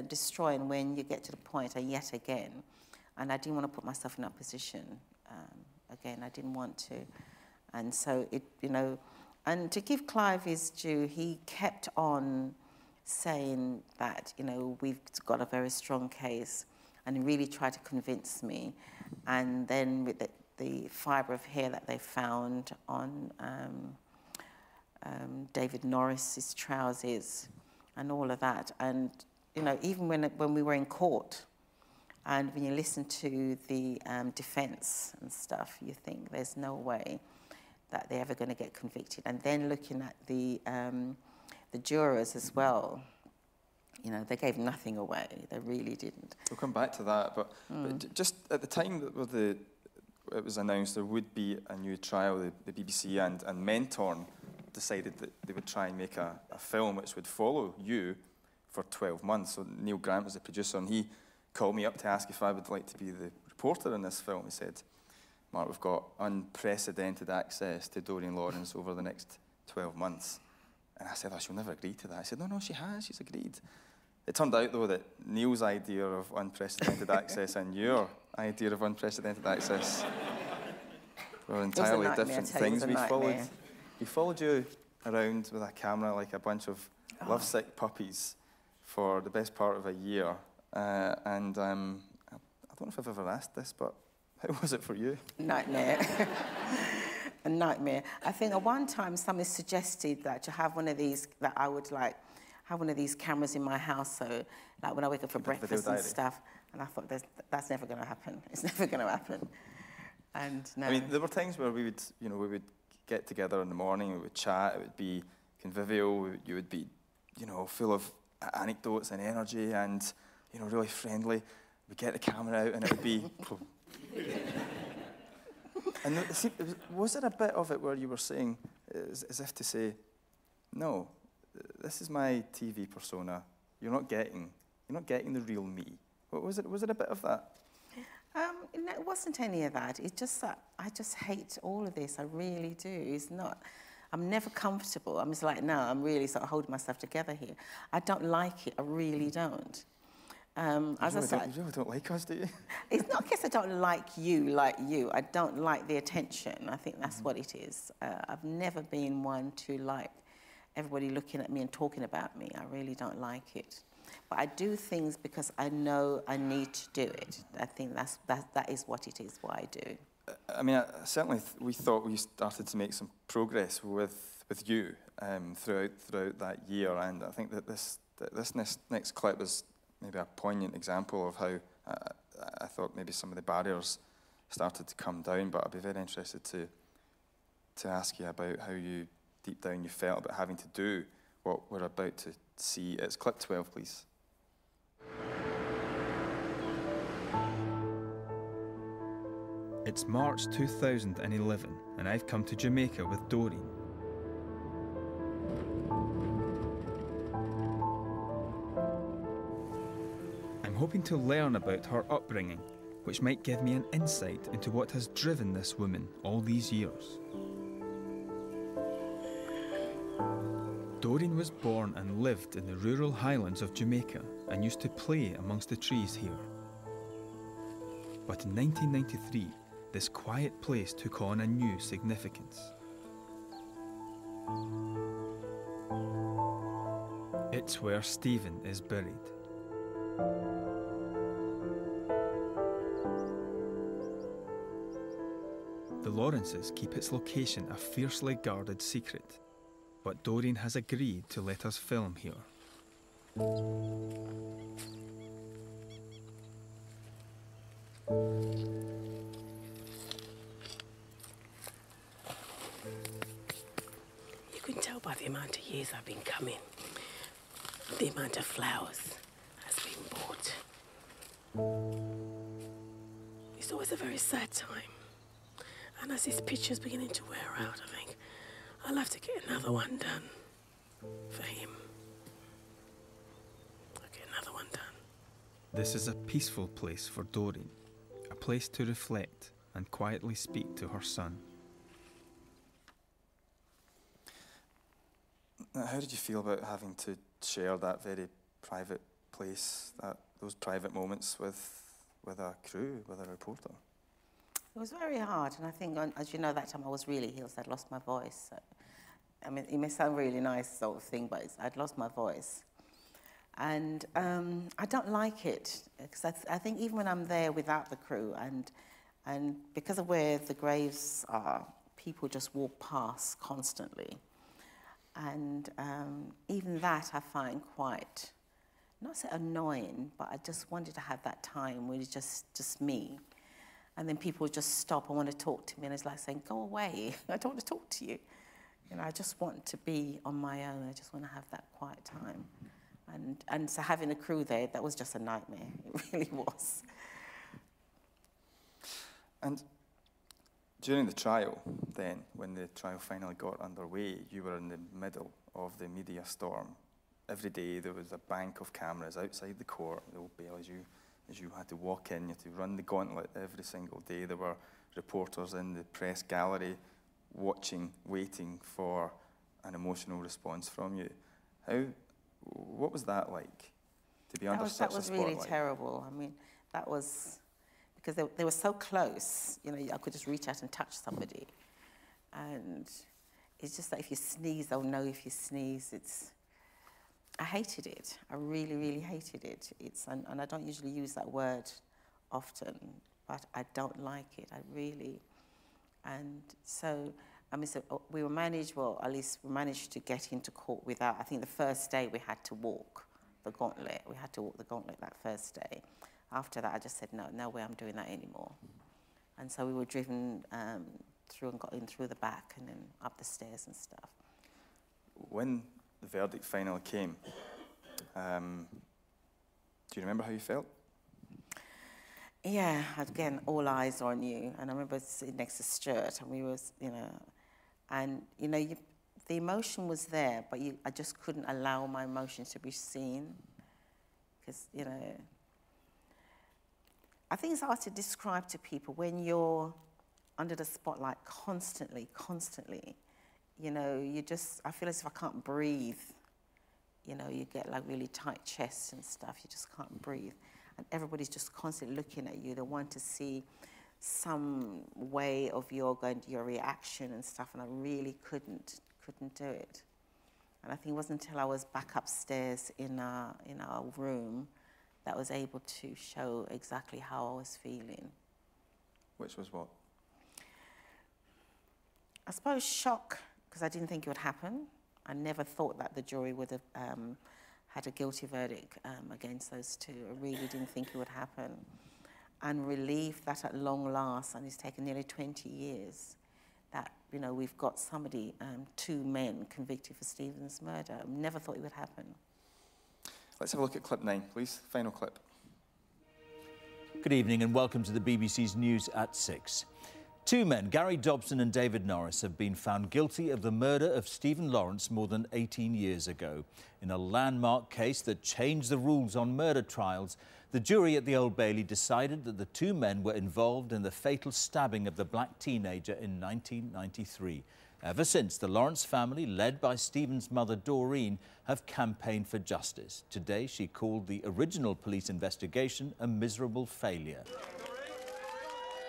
destroying when you get to the point, and yet again, and I didn't want to put myself in that position again. I didn't want to. And so, and to give Clive his due, he kept on saying that, we've got a very strong case, and he really tried to convince me. And then with the fibre of hair that they found on David Norris's trousers and all of that. And, even when we were in court, and when you listen to the defence and stuff, you think there's no way that they're ever going to get convicted. And then looking at the jurors as well, they gave nothing away. They really didn't. We'll come back to that, but just at the time that it was announced there would be a new trial, the BBC and Mentorn decided that they would try and make a film which would follow you for 12 months. So Neil Grant was the producer, and he called me up to ask if I would like to be the reporter in this film. He said, Mark, we've got unprecedented access to Doreen Lawrence over the next 12 months. And I said, oh, she'll never agree to that. I said, no, she has, she's agreed. It turned out, though, that Neil's idea of unprecedented access and your idea of unprecedented access were entirely different things. We followed you around with a camera like a bunch of lovesick puppies for the best part of a year. I don't know if I've ever asked this, but how was it for you? Nightmare. A nightmare. I think at one time somebody suggested that to have one of these, that I would have one of these cameras in my house, so like when I wake up for breakfast and stuff, and I thought that's never going to happen. It's never going to happen. And no. I mean, there were times where we would get together in the morning, we would chat, it would be convivial, you would be, full of anecdotes and energy and, really friendly. We'd get the camera out and it would be... And was there a bit of it where you were saying, as if to say, no, this is my TV persona, you're not getting the real me? Was it a bit of that? No, it wasn't any of that. It's just that I just hate all of this. I really do. It's not... I'm never comfortable. I'm just like, no, I'm really sort of holding myself together here. I don't like it. I really don't. You really don't like us, do you? It's not because I don't like you. I don't like the attention. I think that's what it is. I've never been one to like everybody looking at me and talking about me. I really don't like it. But I do things because I know I need to do it. I think that is what it is, what I do. I mean, certainly we thought we started to make some progress with you throughout that year, and I think that this next clip is maybe a poignant example of how I thought maybe some of the barriers started to come down, but I'd be very interested to ask you about how you, deep down, you felt about having to do what we're about to see. It's clip 12, please. It's March 2011, and I've come to Jamaica with Doreen. I'm hoping to learn about her upbringing, which might give me an insight into what has driven this woman all these years. Doreen was born and lived in the rural highlands of Jamaica and used to play amongst the trees here. But in 1993, this quiet place took on a new significance. It's where Stephen is buried. The Lawrences keep its location a fiercely guarded secret, but Doreen has agreed to let us film here. You can tell by the amount of years I've been coming, the amount of flowers has been bought. It's always a very sad time. And as this picture's beginning to wear out, I think I'll have to get another one done for him. I'll get another one done. This is a peaceful place for Doreen, a place to reflect and quietly speak to her son. Now, how did you feel about having to share that very private place, those private moments with a crew, with a reporter? It was very hard, and I think, as you know, that time I was really ill, so I'd lost my voice. So, I mean, it may sound really nice sort of thing, but I'd lost my voice. And I don't like it, because I think even when I'm there without the crew, and because of where the graves are, people just walk past constantly. And even that I find quite, not so annoying, but I just wanted to have that time where it's just me. And then people just stop and want to talk to me, and it's like saying, go away, I don't want to talk to you. You know, I just want to be on my own, I just want to have that quiet time. And so having a crew there, that was just a nightmare, it really was. And during the trial then, when the trial finally got underway, you were in the middle of the media storm. Every day there was a bank of cameras outside the court, the old bail, as you had to walk in, you had to run the gauntlet every single day. There were reporters in the press gallery watching, waiting for an emotional response from you. What was that like, to be under such a spotlight? That was really terrible. I mean, that was, because they were so close, you know, I could just reach out and touch somebody. And it's just that if you sneeze, they'll know if you sneeze. I hated it. I really, really hated it. And I don't usually use that word often, but I don't like it. I really. And so, I mean, so we were managed, well, at least we managed to get into court without, I think the first day we had to walk the gauntlet. We had to walk the gauntlet that first day. After that, I just said, no way I'm doing that anymore. And so we were driven through and got in through the back and then up the stairs and stuff. When the verdict finally came, do you remember how you felt? Yeah, again, all eyes on you. And I remember sitting next to Stuart, and we was, you know, and, you know, the emotion was there, but I just couldn't allow my emotions to be seen. Because, you know, I think it's hard to describe to people when you're under the spotlight constantly, you know, I feel as if I can't breathe. You know, you get like really tight chests and stuff, you just can't breathe. And everybody's just constantly looking at you. They want to see some way of your reaction and stuff, and I really couldn't do it. And I think it wasn't until I was back upstairs in our room that I was able to show exactly how I was feeling. Which was what? I suppose shock, because I didn't think it would happen. I never thought that the jury would have had a guilty verdict against those two. I really didn't think it would happen. and relieved that at long last, and it's taken nearly 20 years, that, you know, we've got somebody, 2 men convicted for Stephen's murder. I never thought it would happen. Let's have a look at clip 9, please. Final clip. Good evening and welcome to the BBC's News at 6. 2 men, Gary Dobson and David Norris, have been found guilty of the murder of Stephen Lawrence more than 18 years ago. In a landmark case that changed the rules on murder trials, the jury at the Old Bailey decided that the 2 men were involved in the fatal stabbing of the black teenager in 1993. Ever since, the Lawrence family, led by Stephen's mother Doreen, have campaigned for justice. Today, she called the original police investigation a miserable failure.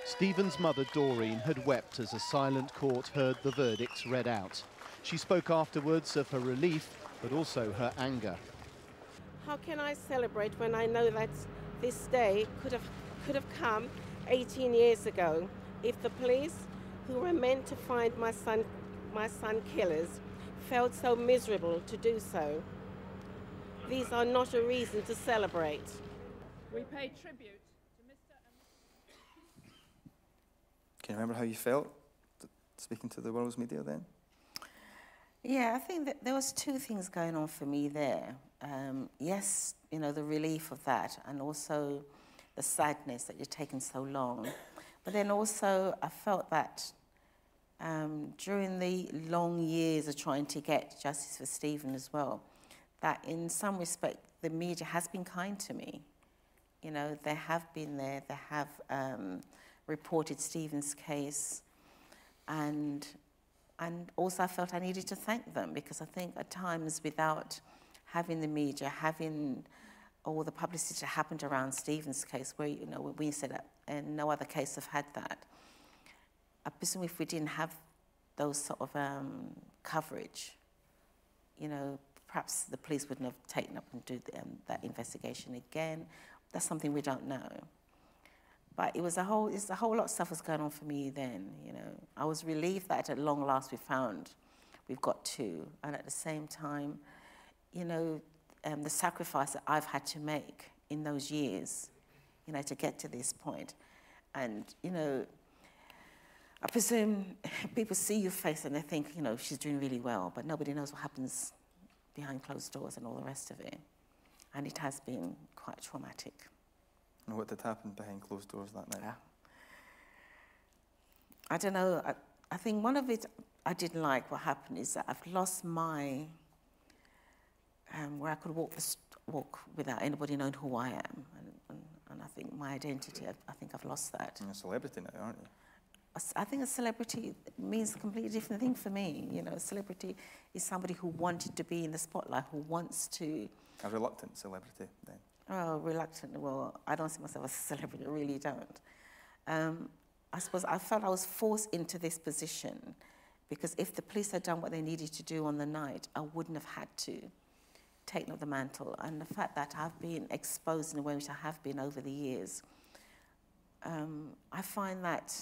Stephen's mother Doreen had wept as a silent court heard the verdicts read out. She spoke afterwards of her relief, but also her anger. How can I celebrate when I know that this day could have come 18 years ago if the police, who were meant to find my son killers, felt so miserable to do so? These are not a reason to celebrate. We pay tribute. Can you remember how you felt speaking to the world's media then? Yeah, I think that there was 2 things going on for me there. Yes, you know, the relief of that, and also the sadness that you're taking so long. But then also I felt that during the long years of trying to get justice for Stephen as well, that in some respect the media has been kind to me. You know, they have been there, they have reported Stephen's case, and also I felt I needed to thank them, because I think at times without having the media, having all the publicity that happened around Stephen's case, where, you know, we said that and no other case have had that, I presume if we didn't have those sort of coverage, you know, perhaps the police wouldn't have taken up and do that investigation again. That's something we don't know. But it's a whole lot of stuff was going on for me then, you know. I was relieved that at long last we've got 2. And at the same time, you know, the sacrifice that I've had to make in those years, you know, to get to this point. And, you know, I presume people see your face and they think, you know, she's doing really well, but nobody knows what happens behind closed doors and all the rest of it. And it has been quite traumatic. And what did happen behind closed doors that night? I don't know. I think one of it I didn't like what happened is that I've lost my, where I could walk without anybody knowing who I am. And I think my identity, I think I've lost that. You're a celebrity now, aren't you? I think a celebrity means a completely different thing for me. You know, a celebrity is somebody who wanted to be in the spotlight, who wants to... A reluctant celebrity, then? Oh, reluctant. Well, I don't see myself as a celebrity, I really don't. I suppose I felt I was forced into this position because if the police had done what they needed to do on the night, I wouldn't have had to take up the mantle. And the fact that I've been exposed in a way which I have been over the years, I find that,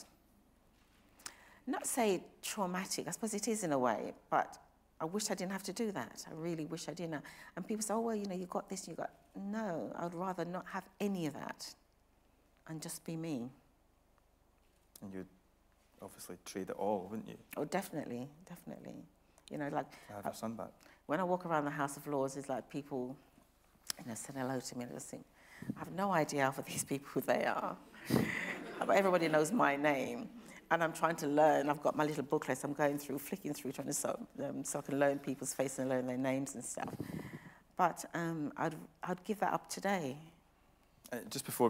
not say traumatic, I suppose it is in a way, but I wish I didn't have to do that. I really wish I didn't. And people say, oh, well, you know, you got this, you got... No, I'd rather not have any of that and just be me. And you'd obviously trade it all, wouldn't you? Oh, definitely, definitely. You know, like... To have your son back. When I walk around the House of Lords, it's like people, you know, say hello to me and I just think, I have no idea for these people who they are. But everybody knows my name. And I'm trying to learn. I've got my little booklets I'm going through, flicking through, trying to so I can learn people's faces and learn their names and stuff. But I'd give that up today. Just before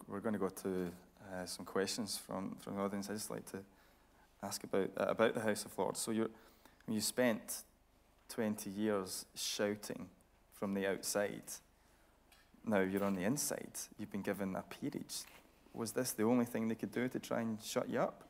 we're going to go to some questions from the audience, I'd just like to ask about the House of Lords. So you spent 20 years shouting from the outside. Now you're on the inside. You've been given a peerage. Was this the only thing they could do to try and shut you up?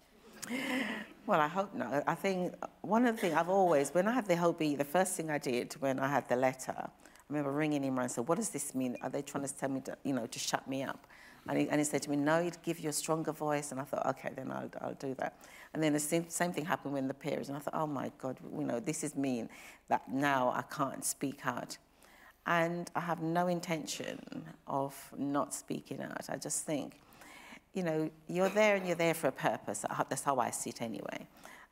Well, I hope not. I think one of the things I've always, when I had the Hobie, the first thing I did when I had the letter, I remember ringing him and I said, what does this mean? Are they trying to tell me to, you know, to shut me up? And he said to me, no, it'd give you a stronger voice. And I thought, okay, then I'll do that. And then the same thing happened when the peerage. And I thought, oh my God, you know, this is mean that now I can't speak out. And I have no intention of not speaking out. I just think you know, you're there and you're there for a purpose. That's how I see it anyway.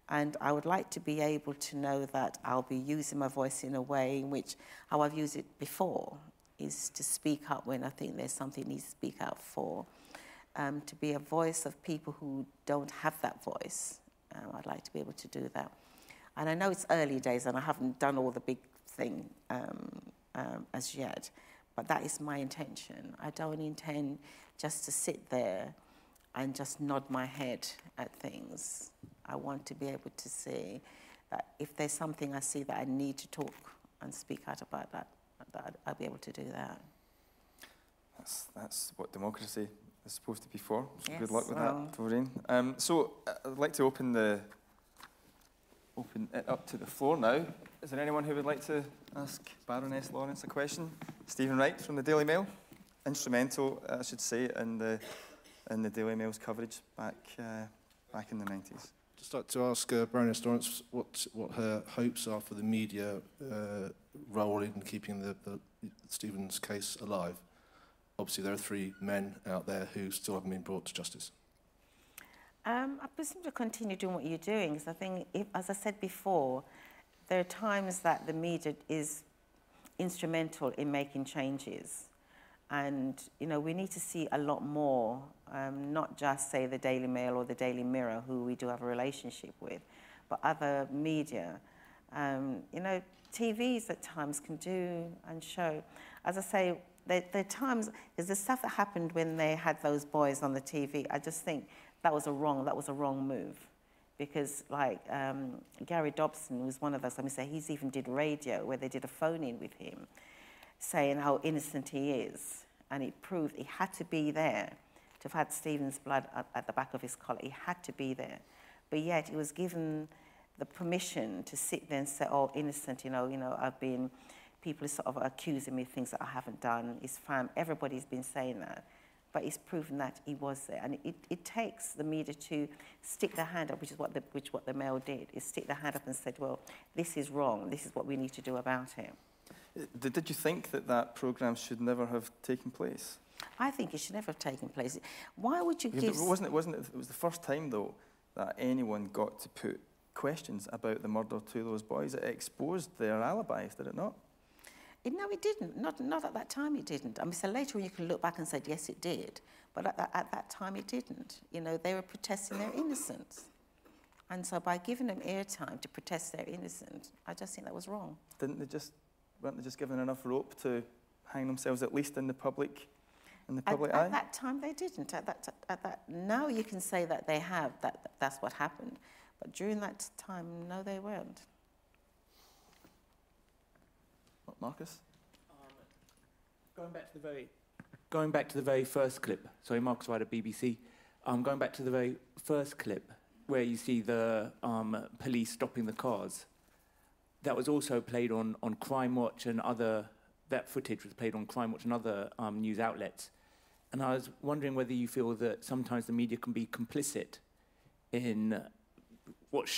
And I would like to be able to know that I'll be using my voice in a way in which, how I've used it before, is to speak up when I think there's something needs to speak out for. To be a voice of people who don't have that voice. I'd like to be able to do that. And I know it's early days and I haven't done all the big thing as yet, but that is my intention. I don't intend just to sit there and just nod my head at things. I want to be able to see that if there's something I see that I need to talk and speak out about that I'll be able to do that. That's what democracy is supposed to be for. So Yes, good luck with well. that, Doreen. So I'd like to open it up to the floor now. Is there anyone who would like to ask Baroness Lawrence a question? Stephen Wright from the Daily Mail, instrumental, I should say, in the Daily Mail's coverage back in the 90s. Just like to ask Baroness Lawrence what her hopes are for the media role in keeping the Stephen's case alive. Obviously, there are 3 men out there who still haven't been brought to justice. I presume to continue doing what you're doing, because I think, as I said before, there are times that the media is instrumental in making changes. And, you know, we need to see a lot more, not just, say, the Daily Mail or the Daily Mirror, who we do have a relationship with, but other media. You know, TVs at times can do and show. As I say, there are times, there's the stuff that happened when they had those boys on the TV. I just think that was a wrong move. Because, like, Gary Dobson was one of those, he's even did radio, where they did a phone-in with him, saying how innocent he is. And it proved he had to be there to have had Stephen's blood at the back of his collar. He had to be there. But yet he was given the permission to sit there and say, oh, innocent, you know, people are sort of accusing me of things that I haven't done. His family, everybody's been saying that. But it's proven that he was there. And it takes the media to stick their hand up, which is what the Mail did, is stick their hand up and said, well, this is wrong. This is what we need to do about it. Did you think that programme should never have taken place? I think it should never have taken place. Why would you give... It was the first time, though, that anyone got to put questions about the murder of 2 of those boys. It exposed their alibis, did it not? No, it didn't. Not at that time it didn't. So later on you can look back and say, yes, it did. But at that time it didn't. You know, they were protesting their innocence. And so by giving them airtime to protest their innocence, I just think that was wrong. Weren't they just given enough rope to hang themselves, at least in the public eye? At that time they didn't. Now you can say that they have, that's what happened. But during that time, no, they weren't. Marcus? Going back to the very first clip. Sorry, Marcus Ryder, BBC. Going back to the very first clip where you see the police stopping the cars. That was also played on Crime Watch and that footage was played on Crime Watch and other news outlets. And I was wondering whether you feel that sometimes the media can be complicit in what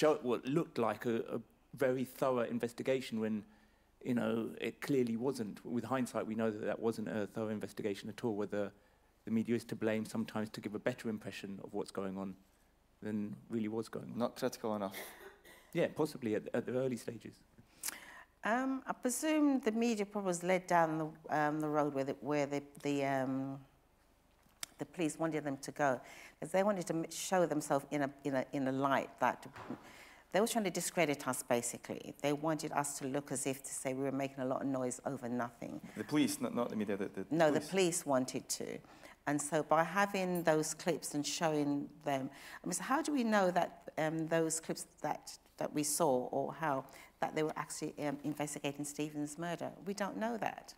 looked like a very thorough investigation when, you know, it clearly wasn't. With hindsight, we know that wasn't a thorough investigation at all, whether the media is to blame sometimes to give a better impression of what's going on than really was going on. Not critical enough. Yeah, possibly at the early stages. I presume the media probably was led down the road where the police wanted them to go, because they wanted to show themselves in a light that they were trying to discredit us. Basically, they wanted us to look as if to say we were making a lot of noise over nothing. The police, not the media. No, the police wanted to. And so by having those clips and showing them, so how do we know that those clips that we saw, or how that they were actually investigating Stephen's murder? We don't know that.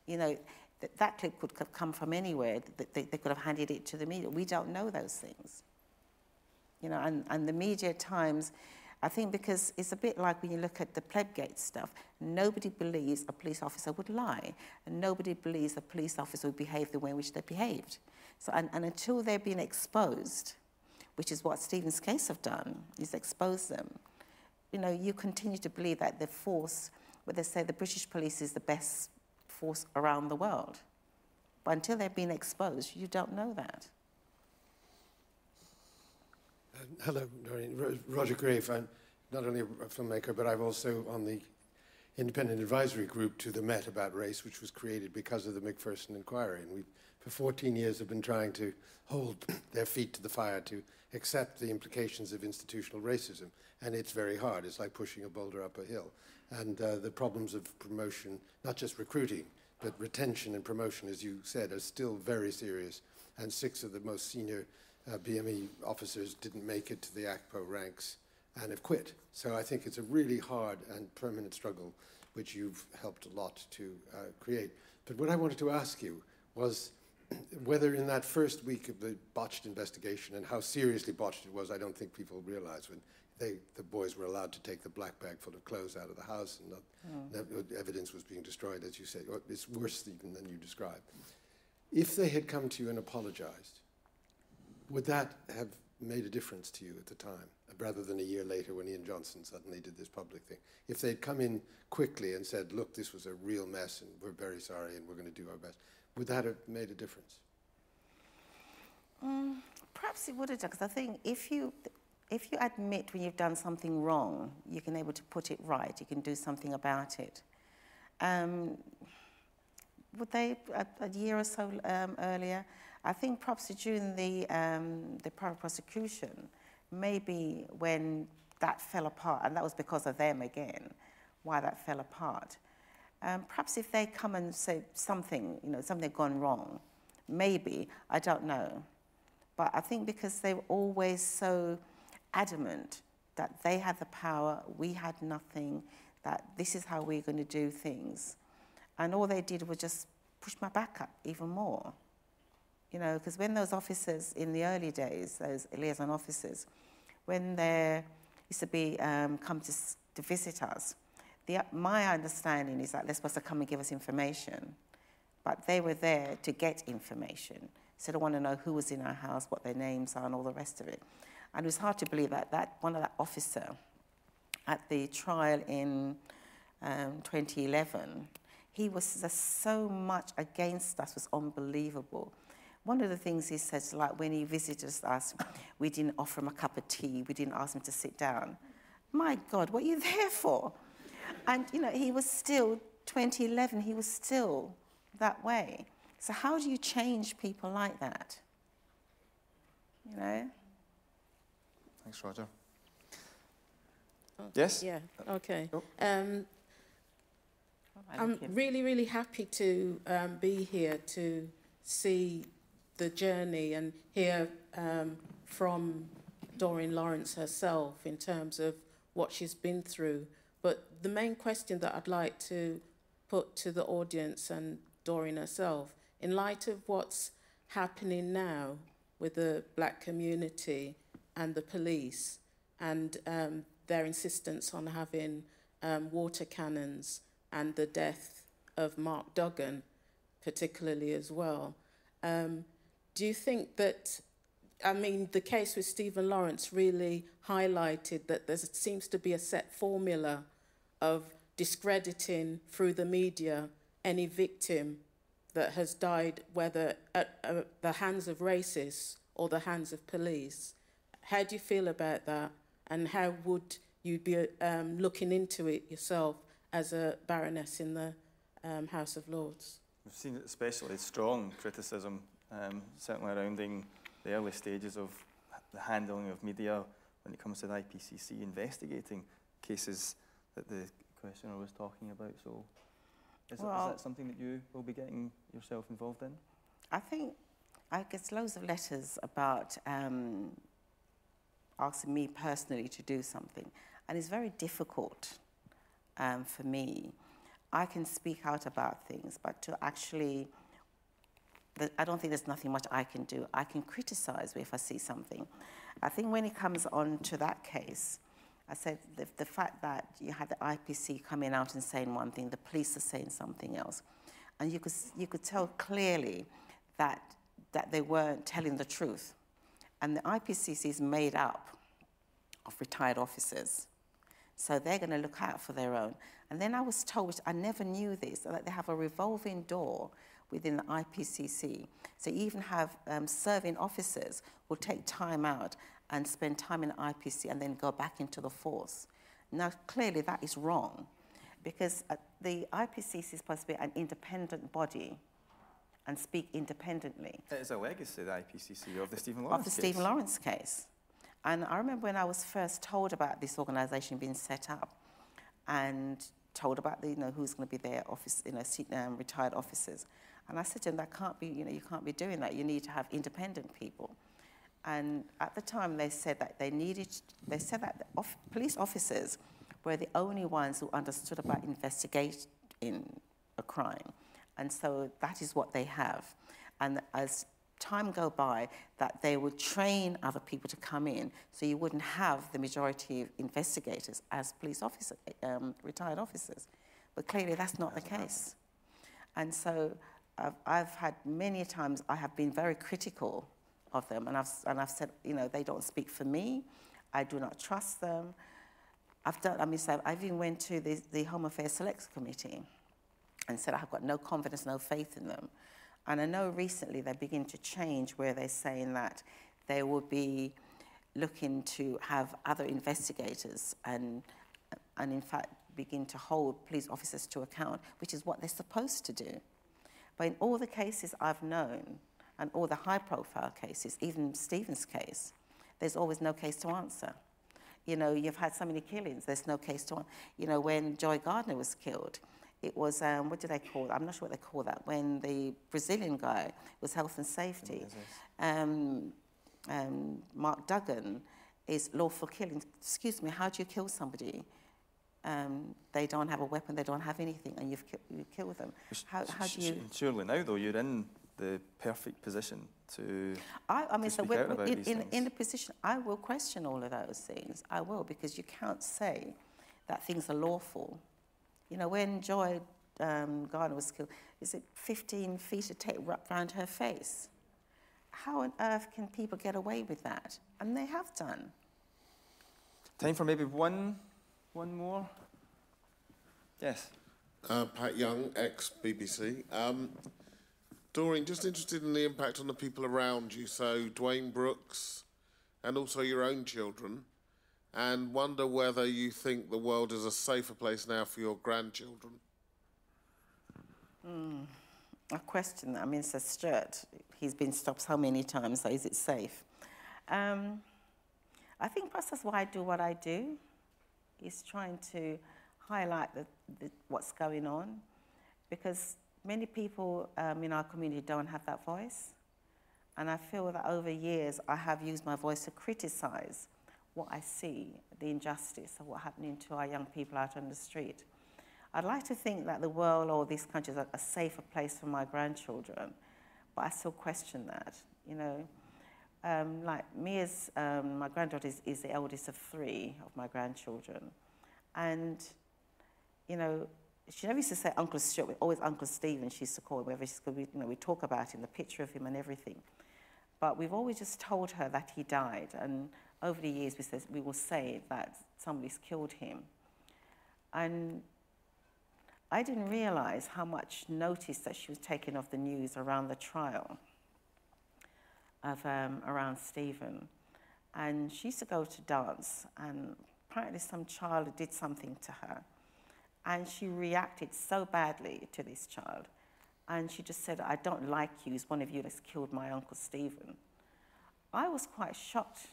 You know, that clip could have come from anywhere. They could have handed it to the media. We don't know those things. You know, and the media at times, I think because it's a bit like when you look at the Plebgate stuff, nobody believes a police officer would lie, and nobody believes a police officer would behave the way in which they behaved. So, and until they're being exposed, which is what Stephen's case have done, is expose them, you know, you continue to believe that the force, where they say the British police is the best force around the world. But until they've been exposed, you don't know that. Hello, Doreen. Roger Grave. I'm not only a filmmaker, but I'm also on the independent advisory group to the Met about race, which was created because of the McPherson Inquiry. And we, for 14 years, have been trying to hold their feet to the fire to accept the implications of institutional racism. And it's very hard. It's like pushing a boulder up a hill. And the problems of promotion, not just recruiting, but retention and promotion, as you said, are still very serious. And 6 of the most senior BME officers didn't make it to the ACPO ranks and have quit. So I think it's a really hard and permanent struggle, which you've helped a lot to create. But what I wanted to ask you was whether in that first week of the botched investigation, and how seriously botched it was, I don't think people realized when the boys were allowed to take the black bag full of clothes out of the house, and evidence was being destroyed, as you said. It's worse even than you described. If they had come to you and apologized, would that have made a difference to you at the time, rather than a year later when Ian Johnson suddenly did this public thing? If they'd come in quickly and said, look, this was a real mess and we're very sorry and we're going to do our best, would that have made a difference? Perhaps it would have done, because I think if you admit when you've done something wrong, you can able to put it right, you can do something about it. Would they, a year or so earlier, I think perhaps during the private prosecution, maybe when that fell apart, and that was because of them again, why that fell apart. Perhaps if they come and say something, something had gone wrong, maybe, I don't know. But I think because they were always so adamant that they had the power, we had nothing, that this is how we're going to do things. And all they did was just push my back up even more. Because when those officers in the early days, those liaison officers, when they used to be come to visit us, my understanding is that they're supposed to come and give us information, but they were there to get information. So they want to know who was in our house, what their names are, and all the rest of it. And it was hard to believe that one of that officer at the trial in 2011, he was just so much against us, was unbelievable. One of the things he said, like when he visited us, we didn't offer him a cup of tea, we didn't ask him to sit down. My God, what are you there for? And, he was still, 2011, he was still that way. So how do you change people like that? Thanks, Roger. Yes? Yeah, okay. I'm really, really happy to be here to see the journey and hear from Doreen Lawrence herself in terms of what she's been through. But the main question that I'd like to put to the audience and Doreen herself, in light of what's happening now with the black community and the police and their insistence on having water cannons and the death of Mark Duggan particularly as well, do you think that, the case with Stephen Lawrence really highlighted that there seems to be a set formula of discrediting through the media any victim that has died, whether at the hands of racists or the hands of police. How do you feel about that? And how would you be looking into it yourself as a baroness in the House of Lords? We've seen especially strong criticism, certainly surrounding the early stages of the handling of media when it comes to the IPCC investigating cases that the questioner was talking about. So is that something that you will be getting yourself involved in? I get loads of letters about asking me personally to do something, and it's very difficult for me. I can speak out about things, but to actually, I don't think there's nothing much I can do. I can criticize if I see something. I think when it comes on to that case, I said the fact that you had the IPC coming out and saying one thing, the police are saying something else, and you could tell clearly that they weren't telling the truth. And the IPCC is made up of retired officers, so they're going to look out for their own. And then I was told, which I never knew this, that they have a revolving door within the IPCC. So you even have serving officers will take time out and spend time in the IPC and then go back into the force. Now, clearly that is wrong, because the IPC is supposed to be an independent body and speak independently. It is a legacy, the IPCC, of the Stephen Lawrence case. Of the Stephen Lawrence case. And I remember when I was first told about this organisation being set up and told about the, you know, who's going to be their office, you know, retired officers. And I said to them, that can't be, you know, you can't be doing that. You need to have independent people. And at the time they said that they said that the police officers were the only ones who understood about investigating a crime. And so that is what they have. And as time go by, that they would train other people to come in, so you wouldn't have the majority of investigators as police officers, retired officers. But clearly that's not the case. And so I've had many times, I have been very critical of them, and I've said, you know, they don't speak for me, I do not trust them. I've even went to the Home Affairs Select Committee and said I've got no confidence, no faith in them. And I know recently they're beginning to change, where they're saying that they will be looking to have other investigators and in fact begin to hold police officers to account, which is what they're supposed to do. But in all the cases I've known, and all the high-profile cases, even Stephen's case, there's always no case to answer. You know, you've had so many killings, there's no case to answer. You know, when Joy Gardner was killed, it was, what do they call it? I'm not sure what they call that. When the Brazilian guy was health and safety. Mark Duggan is lawful killing. Excuse me, how do you kill somebody? They don't have a weapon, they don't have anything, and you kill them. How do you... Surely now, though, you're in the perfect position to speak out about these things. In the position, I will question all of those things. I will, because you can't say that things are lawful. You know, when Joy Gardner was killed, is it 15 feet of tape wrapped around her face? How on earth can people get away with that? And they have done. Time for maybe one more. Yes. Pat Young, ex-BBC. Doreen, just interested in the impact on the people around you, so Dwayne Brooks and also your own children, and wonder whether you think the world is a safer place now for your grandchildren. I question that. I mean, Sir Stuart, he's been stopped so many times, so is it safe? I think perhaps that's why I do what I do, is trying to highlight what's going on, because many people in our community don't have that voice. And I feel that over years, I have used my voice to criticize what I see, the injustice of what's happening to our young people out on the street. I'd like to think that the world or this country is a safer place for my grandchildren, but I still question that, you know. Like me, as my granddaughter is the eldest of 3 of my grandchildren. And, you know, she never used to say Uncle Stuart, always Uncle Stephen, she used to call him, wherever she's, you know, we talk about him, the picture of him and everything. But we've always just told her that he died, and over the years we will say that somebody's killed him. And I didn't realise how much notice that she was taking of the news around the trial of around Stephen. And she used to go to dance, and apparently some child did something to her. And she reacted so badly to this child. And she just said, I don't like you, it's one of you that's killed my Uncle Stephen. I was quite shocked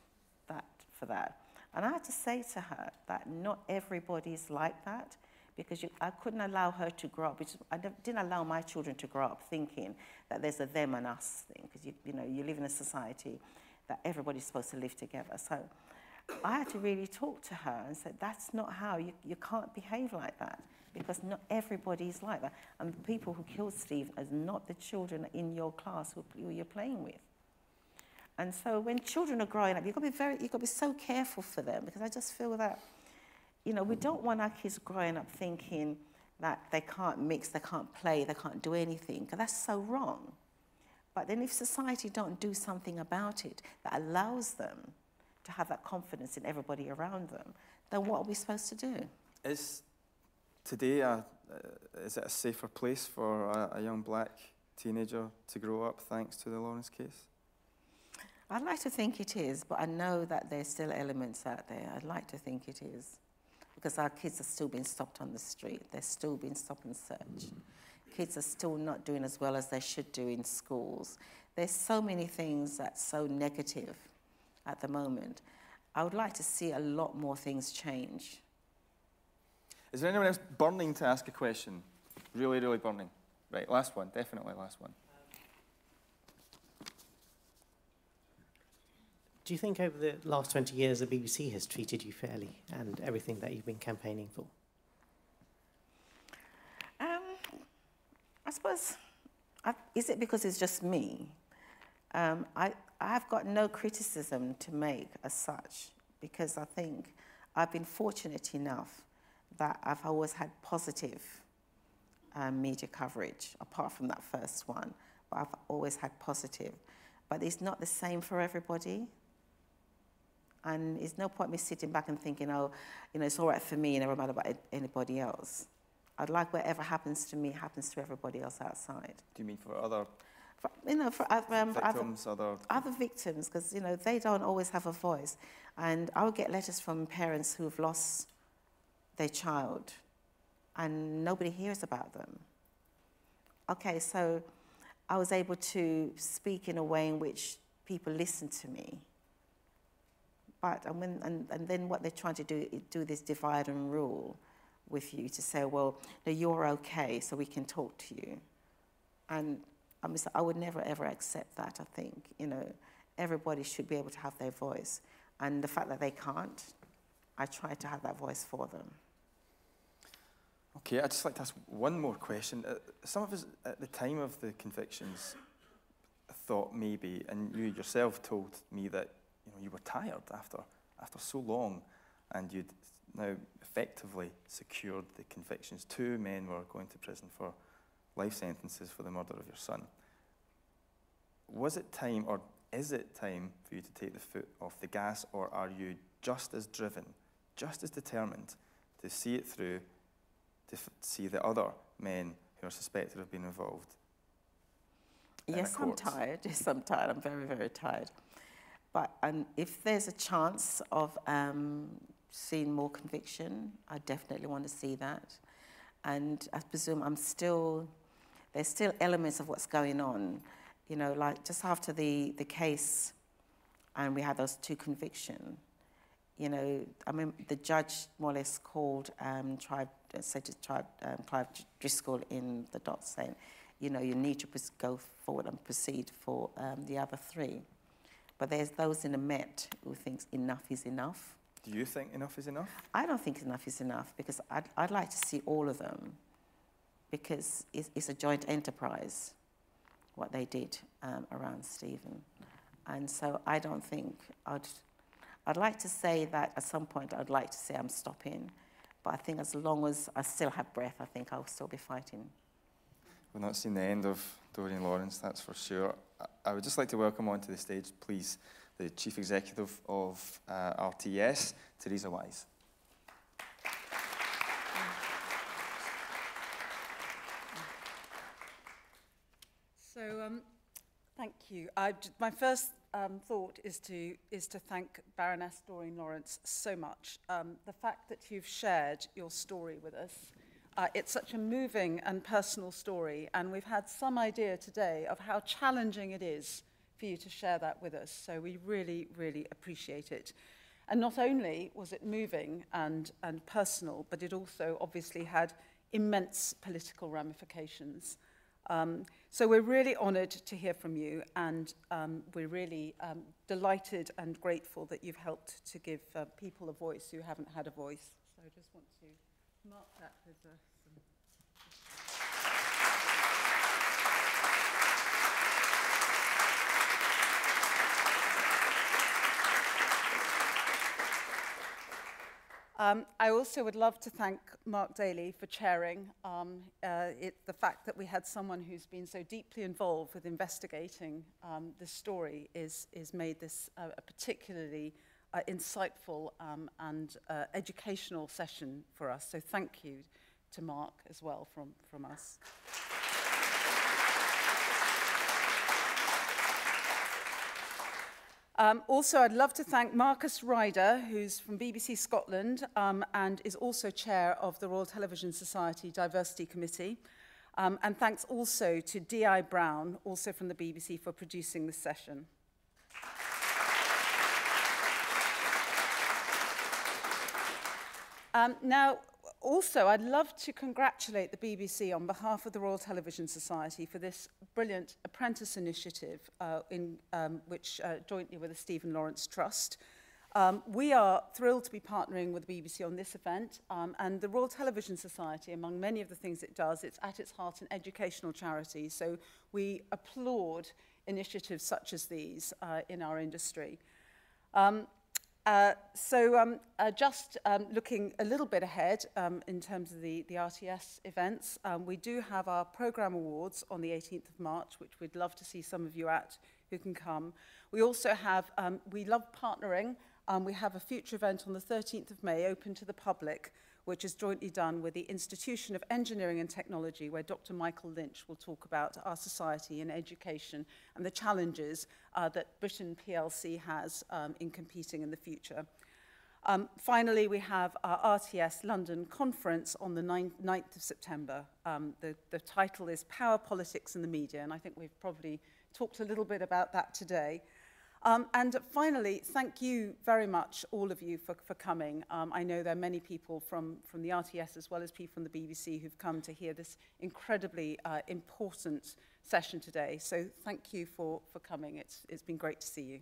for that. And I had to say to her that not everybody is like that, because I couldn't allow her to grow up. I didn't allow my children to grow up thinking that there's a them and us thing, because you know, you live in a society that everybody's supposed to live together. So I had to really talk to her and say, that's not how, you can't behave like that, because not everybody is like that. And the people who killed Steve are not the children in your class who you're playing with. And so when children are growing up, you've got to be so careful for them, because I just feel that, you know, we don't want our kids growing up thinking that they can't mix, they can't play, they can't do anything, because that's so wrong. But then if society don't do something about it that allows them to have that confidence in everybody around them, then what are we supposed to do? Is today is it a safer place for a young black teenager to grow up thanks to the Lawrence case? I'd like to think it is, but I know that there's still elements out there. I'd like to think it is, because our kids are still being stopped on the street. They're still being stop and search. Kids are still not doing as well as they should do in schools. There's so many things that's so negative at the moment. I would like to see a lot more things change. Is there anyone else burning to ask a question? Really, really burning. Right, last one, definitely last one. Do you think over the last 20 years the BBC has treated you fairly and everything that you've been campaigning for? I suppose, is it because it's just me? I've got no criticism to make as such, because I think I've been fortunate enough that I've always had positive media coverage, apart from that first one, but I've always had positive. But it's not the same for everybody. And it's no point me sitting back and thinking, oh, you know, it's all right for me and never matter about anybody else. I'd like whatever happens to me happens to everybody else outside. Do you mean for other victims, victims, other victims, because you know they don't always have a voice, and I would get letters from parents who've lost their child, and nobody hears about them. Okay, so I was able to speak in a way in which people listen to me. But and then what they're trying to do is do this divide and rule with you to say, well, no, you're okay, so we can talk to you, and I would never, ever accept that. I think, you know, everybody should be able to have their voice. And the fact that they can't, I try to have that voice for them. Okay, I'd just like to ask one more question. Some of us, at the time of the convictions, thought maybe, and you yourself told me that, you know, you were tired after so long, and you'd now effectively secured the convictions. 2 men were going to prison for life sentences for the murder of your son. Was it time, or is it time, for you to take the foot off the gas, or are you just as driven, just as determined to see it through, to see the other men who are suspected of being involved? Yes, I'm tired. Yes, I'm tired. I'm very, very tired. But if there's a chance of seeing more conviction, I definitely want to see that. And I presume there's still elements of what's going on. You know, like just after the case, and we had those 2 convictions, you know, I mean, the judge more or less called Clive Driscoll in the dot saying, you know, you need to go forward and proceed for the other 3. But there's those in the Met who thinks enough is enough. Do you think enough is enough? I don't think enough is enough, because I'd like to see all of them, because it's a joint enterprise, what they did around Stephen. And so I don't think I'd like to say that at some point I'd like to say I'm stopping, but I think as long as I still have breath, I think I'll still be fighting. We've not seen the end of Doreen Lawrence, that's for sure. I would just like to welcome onto the stage, please, the Chief Executive of RTS, Theresa Wise. So, thank you. My first thought is to thank Baroness Doreen Lawrence so much. The fact that you've shared your story with us, it's such a moving and personal story, and we've had some idea today of how challenging it is for you to share that with us. So we really, really appreciate it. And not only was it moving and personal, but it also obviously had immense political ramifications. So we're really honoured to hear from you, and we're really delighted and grateful that you've helped to give people a voice who haven't had a voice. So I just want to mark that with some... I also would love to thank Mark Daly for chairing. The fact that we had someone who's been so deeply involved with investigating this story is made this a particularly insightful and educational session for us. So thank you to Mark as well from us. Also, I'd love to thank Marcus Ryder, who's from BBC Scotland and is also chair of the Royal Television Society Diversity Committee. And thanks also to D.I. Brown, also from the BBC, for producing this session. Now, also, I'd love to congratulate the BBC on behalf of the Royal Television Society for this brilliant apprentice initiative which jointly with the Stephen Lawrence Trust. We are thrilled to be partnering with the BBC on this event, and the Royal Television Society, among many of the things it does, it's at its heart an educational charity, so we applaud initiatives such as these in our industry. Just looking a little bit ahead in terms of the RTS events, we do have our programme awards on the 18th of March, which we'd love to see some of you at who can come. We also have, we love partnering. We have a future event on the 13th of May open to the public, which is jointly done with the Institution of Engineering and Technology, where Dr. Michael Lynch will talk about our society and education and the challenges that Britain PLC has in competing in the future. Finally, we have our RTS London conference on the 9th of September. The title is Power, Politics and the Media, and I think we've probably talked a little bit about that today. And finally, thank you very much, all of you, for coming. I know there are many people from the RTS as well as people from the BBC who've come to hear this incredibly important session today. So thank you for coming. It's been great to see you.